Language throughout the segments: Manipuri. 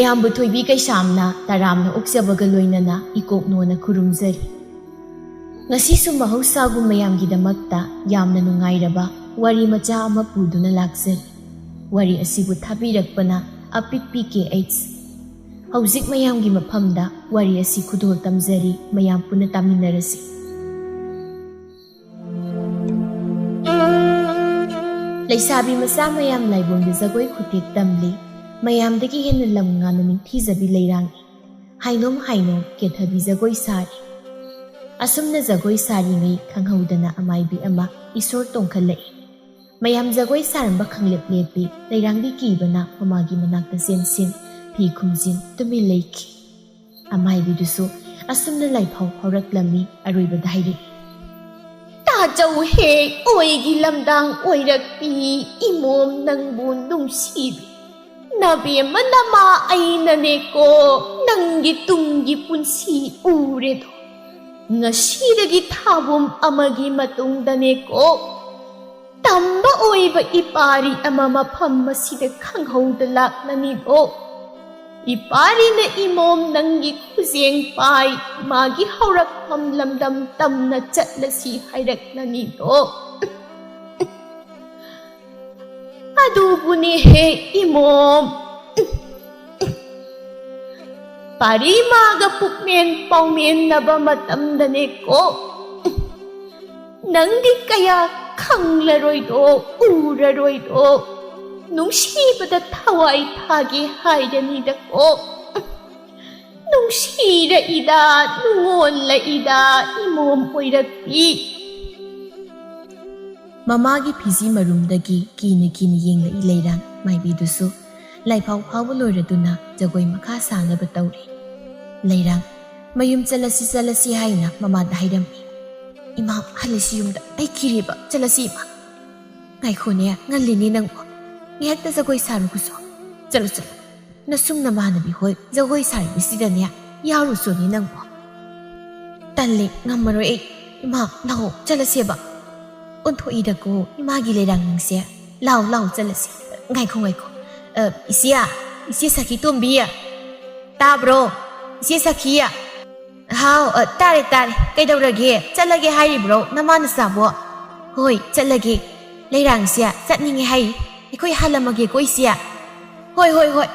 ꯃꯌꯥꯝꯕꯨ ꯊꯣꯏꯕꯤ ꯀꯩꯁꯥꯝꯅ ꯇꯔꯥꯝꯅ ꯑꯣꯛꯆꯕꯒ ꯂꯣꯏꯅꯅ ꯏꯀꯣꯛꯅꯣꯅ ꯈꯨꯔꯨꯝꯖꯔꯤ꯫ ꯉꯁꯤꯁꯨ ꯃꯍꯧꯁꯥꯒꯨꯝ ꯃꯌꯥꯝꯒꯤꯗꯃꯛꯇ ꯌꯥꯝꯅ ꯅꯨꯡꯉꯥꯏꯔꯕ ꯋꯥꯔꯤ ꯃꯆꯥ ꯑꯃ ꯄꯨꯗꯨꯅ ꯂꯥꯛꯆꯔꯤ꯫ ꯋꯥꯔꯤ ꯑꯁꯤꯕꯨ ꯊꯥꯕꯤꯔꯛꯄꯅ ꯑꯄꯤꯛꯄꯤ KH꯫ ꯍꯧꯖꯤꯛ ꯃꯌꯥꯝꯒꯤ ꯃꯐꯝꯗ ꯋꯥꯔꯤ ꯑꯁꯤ ꯈꯨꯗꯣꯜ ꯇꯝꯖꯔꯤ, ꯃꯌꯥꯝ ꯄꯨꯟꯅ ꯇꯥꯃꯤꯟꯅꯔꯁꯤ꯫ ꯂꯩꯁꯥꯕꯤ ꯃꯆꯥ ꯃꯌꯥꯝ ꯂꯥꯏꯕꯨꯡꯗ ꯖꯒꯣꯏ ꯈꯨꯠꯊꯦꯛ ꯇꯝꯂꯤ, ꯃꯌꯥꯝꯗꯒꯤ ꯍꯦꯟꯅ ꯂꯝ ꯉꯥꯟꯅ ꯅꯤꯡꯊꯤꯖꯕꯤ ꯂꯩꯔꯥꯡꯅꯤ, ꯍꯥꯏꯅꯣꯝ ꯀꯦꯊꯕꯤ ꯖꯒꯣꯏ ꯁꯥꯔꯤ꯫ ꯑꯁꯨꯝꯅ ꯖꯒꯣꯏ ꯁꯥꯔꯤꯉꯩ ꯈꯪꯍꯧꯗꯅ ꯑꯃꯥꯏꯕꯤ ꯑꯃ ꯏꯁꯣꯔ ꯇꯣꯡꯈꯠꯂꯛꯏ꯫ ꯃꯌꯥꯝ ꯖꯒꯣꯏ ꯁꯥꯔꯝꯕ ꯈꯪꯂꯦꯞ ꯂꯦꯞꯄꯤ, ꯂꯩꯔꯥꯡꯗꯤ ꯀꯤꯕꯅ ꯃꯃꯥꯒꯤ ꯃꯅꯥꯛꯇ ꯆꯦꯟꯁꯤꯟ, ꯐꯤ ꯈꯨꯝꯖꯤꯟ ꯇꯨꯃꯤꯟ ꯂꯩꯈꯤ꯫ ꯑꯃꯥꯏꯕꯤꯗꯨꯁꯨ ꯑꯁꯨꯝꯅ ꯂꯥꯏꯐꯥꯎ ꯐꯥꯎꯔꯛꯂꯝꯃꯤ, ꯑꯔꯣꯏꯕꯗ ꯍꯥꯏꯔꯛꯏ꯫ ꯇꯥꯖꯧ ꯍꯦꯛ ꯑꯣꯏꯒꯤ ꯂꯝꯗꯥꯡ ꯑꯣꯏꯔꯛꯄꯤ ꯏꯃꯣꯝ ꯅꯪꯕꯨ ꯅꯨꯡꯁꯤꯕꯤ, ꯅꯕꯦꯝꯃ ꯅꯃꯥ ꯑꯩꯅꯅꯦꯀꯣ ꯅꯪꯒꯤ ꯇꯨꯡꯒꯤ ꯄꯨꯟꯁꯤ ꯎꯔꯦꯗꯣ, ꯉꯁꯤꯗꯒꯤ ꯊꯥꯕꯨꯝ ꯑꯃꯒꯤ ꯃꯇꯨꯡꯗꯅꯦꯀꯣ ꯇꯝꯕ ꯑꯣꯏꯕ ꯏꯄꯥꯔꯤ ꯑꯃ ꯃꯐꯝ ꯑꯁꯤꯗ ꯈꯪꯍꯧꯗ ꯂꯥꯛꯂꯅꯤꯗꯣ꯫ ꯏꯄꯥꯔꯤꯅ ꯏꯃꯣꯝ ꯅꯪꯒꯤ ꯈꯨꯖꯦꯡ ꯄꯥꯏ, ꯃꯥꯒꯤ ꯍꯧꯔꯛꯐꯝ ꯂꯝꯗꯝ ꯇꯝꯅ ꯆꯠꯂꯁꯤ ꯍꯥꯏꯔꯛꯂꯅꯤꯗꯣ꯫ ꯑꯗꯨꯕꯨꯅꯦ ꯍꯦ ꯏꯃꯣꯝ, ꯄꯥꯔꯤ ꯃꯥꯒ ꯄꯨꯛꯃꯦꯟ ꯄꯥꯎꯃꯦꯟꯅꯕ ꯃꯇꯝꯗꯅꯦꯀꯣ ꯅꯪꯗꯤ ꯀꯌా ꯈꯪꯂꯔꯣꯏꯗꯣ, ꯎꯔꯔꯣꯏꯗꯣ, ꯅꯨꯡꯁꯤꯕꯗ ꯊꯋꯥꯏ ꯊꯥꯒꯦ ꯍꯥꯏꯔꯅꯤꯗꯀꯣ꯫ ꯅꯨꯡꯁꯤꯔꯛꯏꯗ, ꯅꯨꯡꯉꯣꯜꯂꯛꯏꯗ ꯏꯃꯣꯝ ꯑꯣꯏꯔꯛꯄꯤ꯫ ꯃꯃꯥꯒꯤ ꯐꯤꯖꯤ ꯃꯔꯨꯝꯗꯒꯤ ꯀꯤꯅ ꯌꯦꯡꯂꯛꯏ ꯂꯩꯔꯥꯡ ꯃꯥꯏꯕꯤꯗꯨꯁꯨ ꯂꯥꯏꯐꯥꯎ ꯐꯥꯎꯕ ꯂꯣꯏꯔꯗꯨꯅ ꯖꯒꯣꯏ ꯃꯈꯥ ꯁꯥꯅꯕ ꯇꯧꯔꯤ꯫ ꯂꯩꯔꯥꯡ ꯃꯌꯨꯝ ꯆꯠꯂꯁꯤ ꯍꯥꯏꯅ ꯃꯃꯥꯗ ꯍꯥꯏꯔꯝꯃꯤ꯫ ꯏꯃꯥ ꯍꯜꯂꯁꯤ ꯌꯨꯝꯗ, ꯑꯩ ꯀꯤꯔꯦꯕ, ꯆꯠꯂꯁꯤ ꯏꯃꯥ꯫ ꯉꯥꯏꯈꯣꯅꯦ, ꯉꯜꯂꯤꯅꯦ ꯅꯪꯕꯨ, ꯉꯥꯏꯍꯥꯛꯇ ꯖꯒꯣꯏ ꯁꯥꯔꯨꯒꯁꯣ꯫ ꯆꯠꯂꯣ ꯅꯁꯨꯡ ꯅꯃꯥꯟꯅꯕꯤ ꯍꯣꯏ ꯖꯒꯣꯏ ꯁꯥꯔꯤꯕꯁꯤꯗꯅꯦ ꯌꯥꯎꯔꯨꯆꯣꯅꯦ ꯅꯪꯕꯨ꯫ ꯇꯜꯂꯦ, ꯉꯝꯃꯔꯣꯏ ꯑꯩ꯫ ꯏꯃꯥ ꯂꯥꯛꯑꯣ ꯆꯠꯂꯁꯦꯕ꯫ ꯑꯣꯟꯊꯣꯛꯏꯗꯀꯣ ꯏꯃꯥꯒꯤ ꯂꯩꯔꯥꯡ ꯅꯪꯁꯦ꯫ ꯂꯥꯛꯑꯣ ꯆꯠꯂꯁꯤ꯫ ꯉꯥꯏꯈꯣ ꯏꯆꯦ ꯁꯈꯤ ꯇꯣꯝꯕꯤ, ꯇꯥꯕ꯭ꯔꯣ ꯏꯆꯦ ꯁꯈꯤ? ꯍꯥꯎ ꯇꯥꯔꯦ ꯀꯩꯗꯧꯔꯒꯦ, ꯆꯠꯂꯒꯦ ꯍꯥꯏꯔꯤꯕ꯭ꯔꯣ ꯅꯃꯥ ꯅꯆꯥꯕꯣ? ꯍꯣꯏ ꯆꯠꯂꯒꯦ, ꯂꯩꯔꯥꯡꯁꯦ ꯆꯠꯅꯤꯡꯉꯦ ꯍꯥꯏ, ꯑꯩꯈꯣꯏ ꯍꯜꯂꯝꯃꯒꯦꯀꯣ ꯏꯆꯦ꯫ ꯍꯣꯏ꯫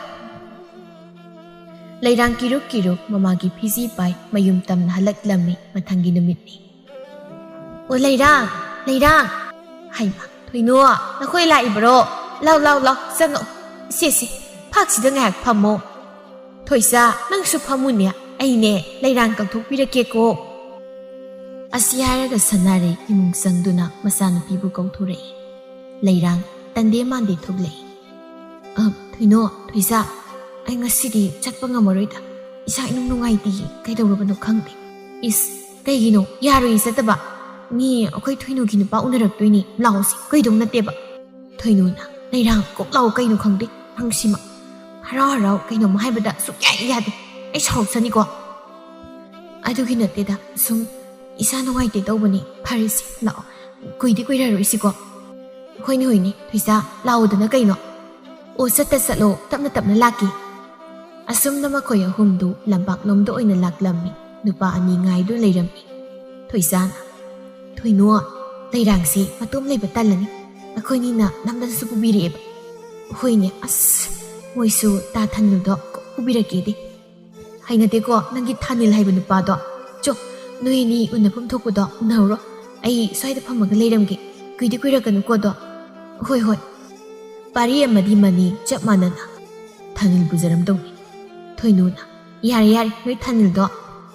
ꯂꯩꯔꯥꯡ ꯀꯤꯔꯨꯛ ꯃꯃꯥꯒꯤ ꯐꯤꯖꯤ ꯄꯥꯏ ꯃꯌꯨꯝ ꯇꯝꯅ ꯍꯜꯂꯛꯂꯝꯃꯤ꯫ ꯃꯊꯪꯒꯤ ꯅꯨꯃꯤꯠꯅꯤ꯫ ꯑꯣ ꯂꯩꯔꯥꯡ, ꯍꯩꯃꯥ ꯊꯣꯏꯅꯣ ꯅꯈꯣꯏ ꯂꯥꯛꯏꯕ꯭ꯔꯣ? ꯂꯥꯎ ꯆꯪꯉꯛꯑꯣ꯫ ꯏꯆꯦ ꯐꯥꯛꯁꯤꯗ ꯉꯥꯏꯍꯥꯛ ꯐꯝꯃꯣ꯫ ꯊꯣꯏꯆꯥ ꯅꯪꯁꯨ ꯐꯝꯃꯨꯅꯦ, ꯑꯩꯅꯦ ꯂꯩꯔꯥꯡ ꯀꯧꯊꯣꯛꯄꯤꯔꯛꯀꯦꯀꯣ꯫ ꯑꯁꯤ ꯍꯥꯏꯔꯒ ꯁꯅꯥꯔꯦ ꯏꯃꯨꯡ ꯆꯪꯗꯨꯅ ꯃꯆꯥꯅꯨꯄꯤꯕꯨ ꯀꯧꯊꯣꯔꯛꯏ꯫ ꯂꯩꯔꯥꯡ ꯇꯟꯗꯦ ꯃꯥꯟꯗꯦ ꯊꯣꯛꯂꯛꯏ꯫ ꯊꯣꯏꯅꯣ, ꯊꯣꯏꯆꯥ, ꯑꯩ ꯉꯁꯤꯗꯤ ꯆꯠꯄ ꯉꯝꯃꯔꯣꯏꯗ, ꯏꯁꯥ ꯏꯅꯨꯡ ꯅꯨꯡꯉꯥꯏꯇꯦꯌꯦ, ꯀꯩꯗꯧꯔꯕꯅꯣ ꯈꯪꯗꯦ꯫ ꯏꯁ ꯀꯩꯒꯤꯅꯣ? ꯌꯥꯔꯣꯏꯌꯦ ꯆꯠꯇꯕ, ꯃꯤ ꯑꯩꯈꯣꯏ ꯊꯣꯏꯅꯨꯒꯤ ꯅꯨꯄꯥ ꯎꯅꯔꯛꯇꯣꯏꯅꯤ, ꯂꯥꯛꯑꯣꯁꯤ, ꯀꯩꯗꯧ ꯅꯠꯇꯦꯕ꯫ ꯊꯣꯏꯅꯨꯅ ꯂꯩꯔꯥꯡ ꯀꯣꯛ ꯂꯥꯛꯑꯣ, ꯀꯩꯅꯣ ꯈꯪꯗꯦ ꯅꯪꯁꯤꯃ, ꯍꯔꯥꯎ ꯀꯩꯅꯣꯝ ꯍꯥꯏꯕꯗ ꯁꯨꯛꯌꯥ ꯌꯥꯗꯦ, ꯑꯩ ꯁꯥꯎꯔꯛꯁꯅꯤꯀꯣ꯫ ꯑꯗꯨꯒꯤ ꯅꯠꯇꯦꯗ, ꯁꯨꯝ ꯏꯁꯥ ꯅꯨꯡꯉꯥꯏꯇꯦ ꯇꯧꯕꯅꯤ, ꯐꯔꯦꯁꯤ ꯂꯥꯛꯑꯣ, ꯀꯨꯏꯔꯔꯣꯏꯁꯤꯀꯣ꯫ ꯍꯣꯏꯅꯦ ꯊꯣꯏꯆꯥ, ꯂꯥꯛꯑꯣꯗꯅ ꯀꯩꯅꯣ꯫ ꯑꯣ ꯆꯠꯂꯣ, ꯇꯞꯅ ꯂꯥꯛꯀꯦ꯫ ꯑꯁꯨꯝꯅ ꯃꯈꯣꯏ ꯑꯍꯨꯝꯗꯨ ꯂꯝꯄꯥꯛꯂꯣꯝꯗ ꯑꯣꯏꯅ ꯂꯥꯛꯂꯝꯃꯤ꯫ ꯅꯨꯄꯥ ꯑꯅꯤ ꯉꯥꯏꯗꯨꯅ ꯂꯩꯔꯝꯃꯤ꯫ ꯊꯣꯏꯆꯥꯅ, ꯊꯣꯏꯅꯣ, ꯂꯩꯔꯥꯡꯁꯤ ꯃꯇꯣꯝ ꯂꯩꯕ ꯇꯜꯂꯅꯤ, ꯑꯩꯈꯣꯏꯅꯤꯅ ꯅꯝꯗꯅꯁꯨ ꯄꯨꯕꯤꯔꯛꯑꯦꯕ꯫ ꯍꯣꯏꯅꯦ, ꯑꯁ ꯃꯣꯏꯁꯨ ꯇꯥ ꯊꯥꯅꯤꯜꯗꯣ ꯀꯣꯛ ꯄꯨꯕꯤꯔꯛꯀꯦꯗꯤ꯫ ꯍꯩꯅꯗꯦꯀꯣ ꯅꯪꯒꯤ ꯊꯥꯅꯤꯜ ꯍꯥꯏꯕ ꯅꯨꯄꯥꯗꯣ꯫ ꯅꯣꯏ ꯑꯅꯤ ꯎꯅꯐꯝ ꯊꯣꯛꯄꯗꯣ ꯎꯅꯍꯧꯔꯣ, ꯑꯩ ꯁ꯭ꯋꯥꯏꯗ ꯐꯝꯃꯒ ꯂꯩꯔꯝꯒꯦ, ꯀꯨꯏꯔꯛꯀꯅꯨꯀꯣꯗꯣ꯫ ꯍꯣꯏ꯫ ꯄꯥꯔꯤ ꯑꯃꯗꯤ ꯃꯅꯤ ꯆꯞ ꯃꯥꯟꯅꯅ ꯊꯥꯅꯤꯜ ꯄꯨꯖꯔꯝꯗꯧꯅꯤ꯫ ꯊꯣꯏꯅꯨꯅ, ꯌꯥꯔꯦ ꯅꯣꯏ ꯊꯥꯅꯤꯜꯗꯣ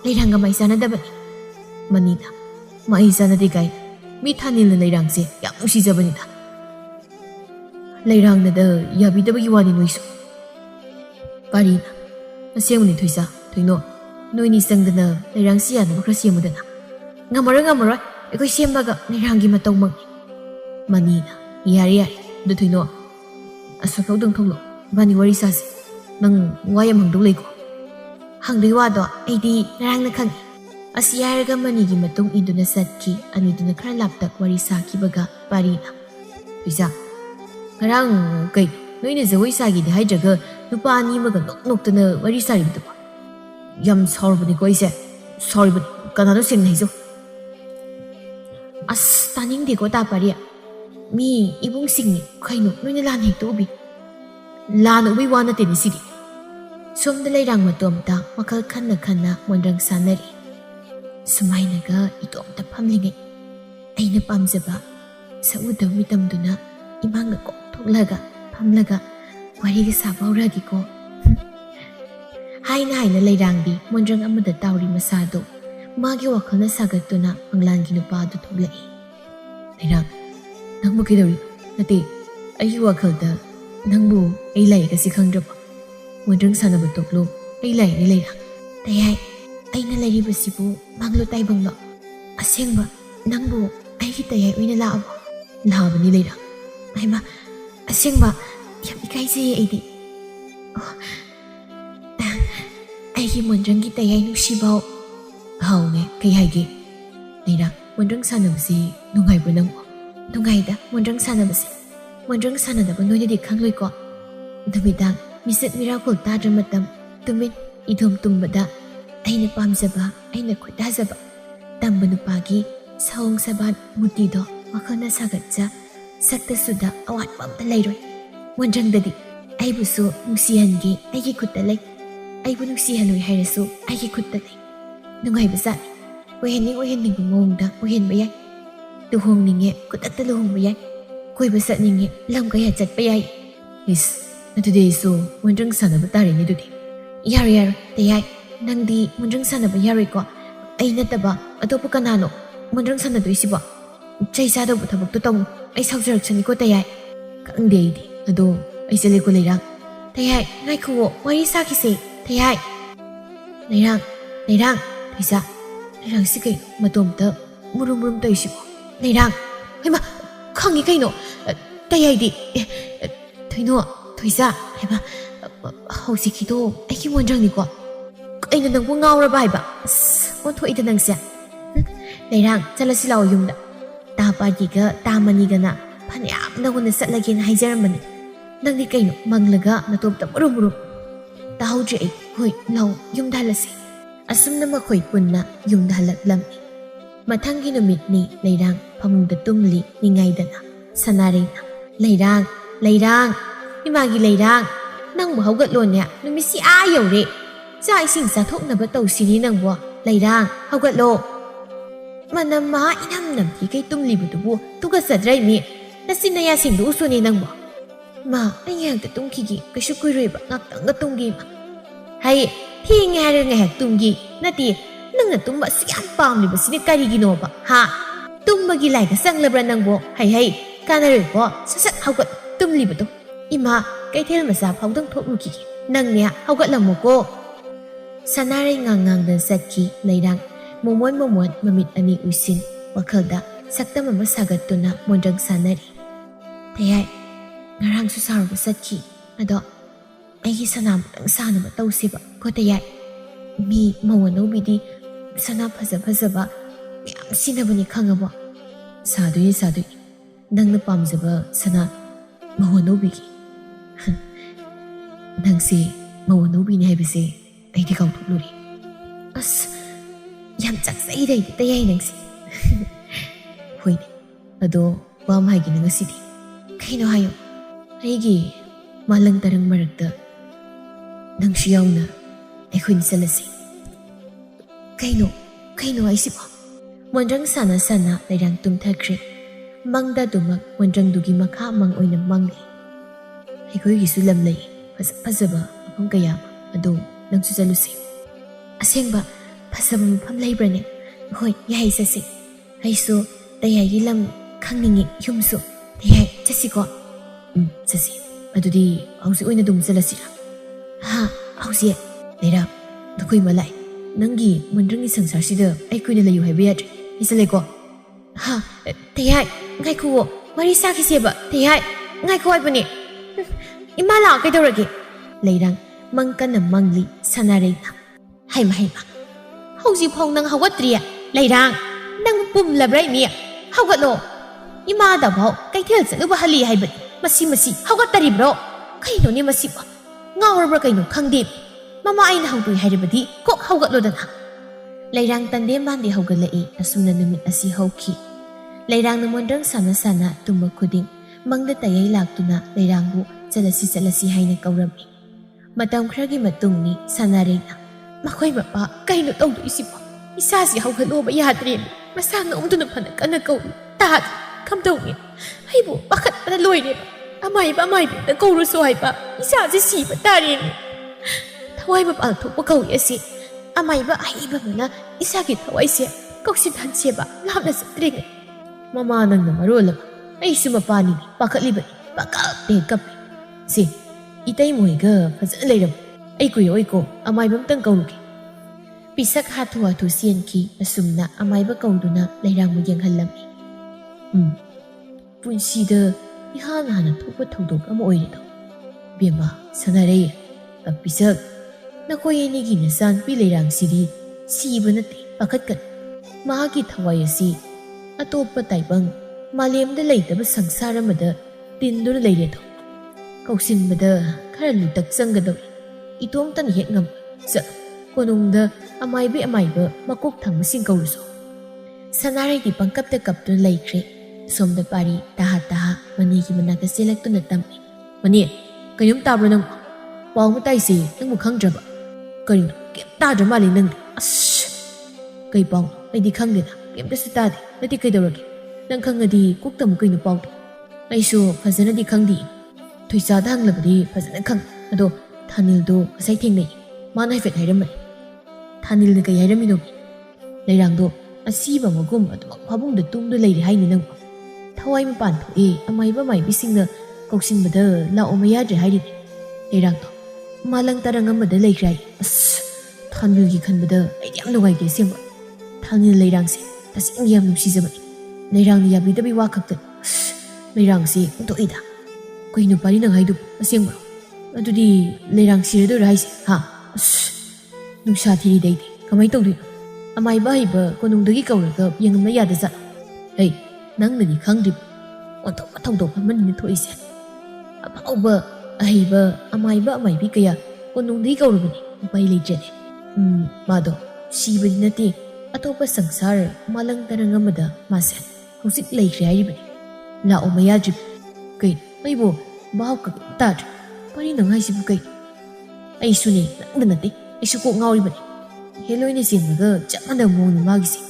ꯂꯩꯔꯥꯡꯒ ꯃꯥꯏ ꯆꯥꯟꯅꯗꯕꯅꯤ꯫ ꯃꯅꯤꯅ, ꯃꯥꯏ ꯆꯥꯟꯅꯗꯦ ꯀꯥꯏꯅ, ꯃꯤ ꯊꯥꯅꯤꯜꯅ ꯂꯩꯔꯥꯡꯁꯦ ꯌꯥꯝ ꯅꯨꯡꯁꯤꯖꯕꯅꯤꯗ, ꯂꯩꯔꯥꯡꯅꯗ ꯌꯥꯕꯤꯗꯕꯒꯤ ꯋꯥꯅꯤ ꯅꯣꯏꯁꯨ꯫ ꯄꯥꯔꯤꯅ, ꯑꯁꯦꯡꯕꯅꯤ ꯊꯣꯏꯆꯥ, ꯊꯣꯏꯅꯣ, ꯅꯣꯏꯅꯤ ꯆꯪꯗꯅ ꯂꯩꯔꯥꯡꯁꯤ ꯌꯥꯅꯕ ꯈꯔ ꯁꯦꯝꯃꯨꯗꯅ꯫ ꯉꯝꯃꯔꯣꯏ, ꯑꯩꯈꯣꯏ ꯁꯦꯝꯕꯒ ꯂꯩꯔꯥꯡꯒꯤ ꯃꯇꯧꯃꯛꯅꯤ꯫ ꯃꯅꯤꯅ, ꯌꯥꯔꯦ, ꯑꯗꯨ ꯊꯣꯏꯅꯣ ꯑꯁꯣꯛꯐꯧꯗꯪ ꯊꯣꯛꯂꯛꯑꯣ, ꯏꯕꯥꯅꯤ ꯋꯥꯔꯤ ꯁꯥꯁꯤ, ꯅꯪ ꯋꯥ ꯌꯥꯝ ꯍꯪꯗꯧ ꯂꯩꯀꯣ꯫ ꯍꯪꯗꯣꯏ ꯋꯥꯗꯣ ꯑꯩꯗꯤ ꯉꯔꯥꯡꯅ ꯈꯪꯉꯤ꯫ ꯑꯁꯤ ꯍꯥꯏꯔꯒ ꯃꯅꯤꯒꯤ ꯃꯇꯨꯡ ꯏꯟꯗꯨꯅ ꯆꯠꯈꯤ꯫ ꯑꯅꯤꯗꯨꯅ ꯈꯔ ꯂꯥꯞꯇꯛ ꯋꯥꯔꯤ ꯁꯥꯈꯤꯕꯒ ꯄꯥꯔꯤꯅ, ꯊꯣꯏꯆꯥ, ꯉꯔꯥꯡ ꯀꯩꯅꯣ ꯅꯣꯏꯅ ꯖꯒꯣꯏ ꯁꯥꯒꯦꯗꯤ ꯍꯥꯏꯗ꯭ꯔꯒ nupa ani amaga noktana wari saribduba yam saurabani ko ise sorry kanano singna hizo as taning de ko ta pariya mi ibung singni khaino noina lan hek to bi lan ubi wana te ni sidi somda leirang matomta makal khanna khanna mondrang sanari sumaina ga itom ta phamlingai aina pamjaba sauda mitamduna imang ko thoklaga phamlaga wari ga sabauragi ko haina haina leirang bi mondrang amada tawri masado magi wakhalna sagatuna anglangi nupa du thoklai leirang nangbu kidori nate ayu wakhalda nangbu ai lai ga si khangdraba mondrang sanaba toklo ai lai ni leirang tayai aina lairi basibu manglo taibanglo asengba nangbu ai gi tayai oina laabo laabani leirang aima asengba yam ikai se aidi ai gi mondrang gi tayai nuksibao haune kai haige leirang mondrang sanabasi nungai bu nang nungai da mondrang sanabasi mondrang sanadaba noina di khangloi ko dumidang misat miracle tadra matam tumin idom tumbada aina pamjaba aina khudazaba tamba nupagi saung saban muti do wakhana sagatcha sakta suda awat pamta leiroi mondrang dadi aibusu nungsihangi aigi khutta lei aibu nungsihanoi hairasu aigi khutta lei nungai basa ohenning mongda ohen bayai luhongninge kutakta luhong bayai koi basa ninge lam kaya chat bayai is today so mondrang sanaba tare ni dudi yar tayai nangdi mondrang sanaba yaroi ko ai nataba atopa kanano mondrang sanadoi siba chai sa do thabak to tong ai saujarak chani ko tayai kangde di ado ai sele ko leirang tayai ngai khuo wari sa ki se tayai leirang thaisa leirang si kai matom ta murum tai sibo leirang haima khangi kaino tayai di thoino thoisa haima hausi ki do ai ki mondrang ni ko aina nang bu ngaura bai ba on thoi da nang sia leirang chalasi law yumda ta pa gi ga ta mani ga na phanyam nangona satlagi na haijaramani nangni kaino manglaga natom ta murum ta hauje ai hoi law yumda lasi asumna makhoi punna yumda halaklam mathangi numit ni leirang phamungda tumli ningai dana sanarena leirang imagi leirang nang bu haugat lon ya numisi a yore cha ising sa thoknaba tawsini nang bo leirang haugat lo manama inam nam ki kai tumli bu tu bu tuga sadrai mi nasinaya sing du usuni nang bo ma ayang ta tungki gi kashu kuiroi ba ngak tang ga tunggi ma hai thi nga re nga tunggi nati nang na tumba siam pam ni ba sini kari gi no ba ha tumba gi lai ga sang labra nang bo hai kana re bo sasat haugat tumli bu tu ima kai thel ma sa phau dang thok lu ki nang nya haugat lam mo ko sanare ngang dan sakki leirang momon mamit ani usin wakhalda sakta mama sagatuna mondrang sanari tayai ngarang su sarba sakki ado aigi sanam tang sanaba tawsiba ko tayai mi mawano bidi sana phajaba yam sinabani khangaba sadui nangna pamjaba sana mawano bigi nangse mawano bini haibise aidi kauthuluri as yam chaksai dai tayai nangsi hoine ado wam haigi nangasidi kaino hayo aigi malang tarang marakta nangshi yauna aikhun salasi kaino aisiba mondrang sana leirang tumthakre mangda dumak mondrang dugi makha mang oina mangli aikhoi gi sulam lei fazaba apam kaya ado nangsu chalusi asengba fasaba mafam leibrane hoi yai sasi aisu tayai lam khangningi yumsu tayai chasi ko chasi adudi hausi oina dum chalasira ha hausi leira nakoi malai nangi mondrang sangsar sida ai kuina layu haiba yat isale ko ha tayai ngai ku mari sa ki seba tayai ngai ko ai bani imala kai dorage leirang mangkana mangli sanare haima hausi phong nang hawatria leirang nang pum labrai mi hawatlo ima da bau kai thel chalu ba hali haiba masi hawattari bro kaino ni masi ngawrabra kaino khangde mama aina hawdoi hairabadi kok hawgatlodana leirang tande mande hawgalai asumna numit asi hawki leirang namondrang sana sana tumba khuding mangda tayai laktuna leirangbu chalasi haina kaurami matam khragi matungni sanarena makhoi mapa kaino tawdu isipa isasi hawgaloba yadre masang umduna phana kana kau ta kamdawni haibu pakat pada loire amai da kauru so haiba isasi siba tareni thawai ba pal thokpa kau yasi amai ba haiba bala isagi thawai se koksin han seba lamna satring mama nang na marola ai suma pani pakatliba pakap kap si itai moiga fazal leiram ai ko yoi ko amai bam tang kauru pisak hatu sian ki asumna amai ba kauduna leirang mu yenghalami punsida ihana hana thokpa thodok ama oire bema sanare pisak nakoi ni gi na san pi leirang sidi siba nate pakatkat mahagi thawai asi atopa taibang malemda leitaba sangsara mada tinduna leire tho kausin bada khara lutak sanggadau itom tan het ngam sa konungda amai ba makok thang sing kauruso sanare di pangkap ta kaptu laikre somda pari taha mani ki manaka selak tu natam mani kayum tabro nang paw ma tai se nang mukhang draba karin kem ta dra mali nang as kai paw ai di khang de na kem ta su ta de nati kai dawragi nang khang adi kuk tam kai nu paw ai su phazana di khang di thoisa dang labadi phazana khang ado thanil do sai theng nei manai fet hairam mai thanil ne kai hairam no leirang do asiba magum ado phabung da tum do leiri haini nang thawai ma pan tho e amai ba mai bising na koksin bada la omaya dre hairi leirang do malang tarang amada leikrai as thanil gi khan bada ai yam no gai ge sem thanil leirang se tasing yam nusi jaba leirang ni yabi da bi wa khak leirang se to ida koi nu pari nang haidu aseng ba adudi leirang sire do rai se ha nusa thiri dei kamai to du amai ba hiba konung dagi kaura ka yangam na yada za hey nang na ni khang dip on to pa thong do pa man ni thoi se apa ba ahiba amai bi kaya konung dagi kaura bani bai le je ma do si ba ni nati atopa sangsar malang tarang amada ma se hosik lei khri ai bani la o maya jip kai ai bo baw ka ta pari nang ai si bu kai ai su ni nang na ti ai su ko ngauri bani heloi ne sing ga chamana mo ni magi si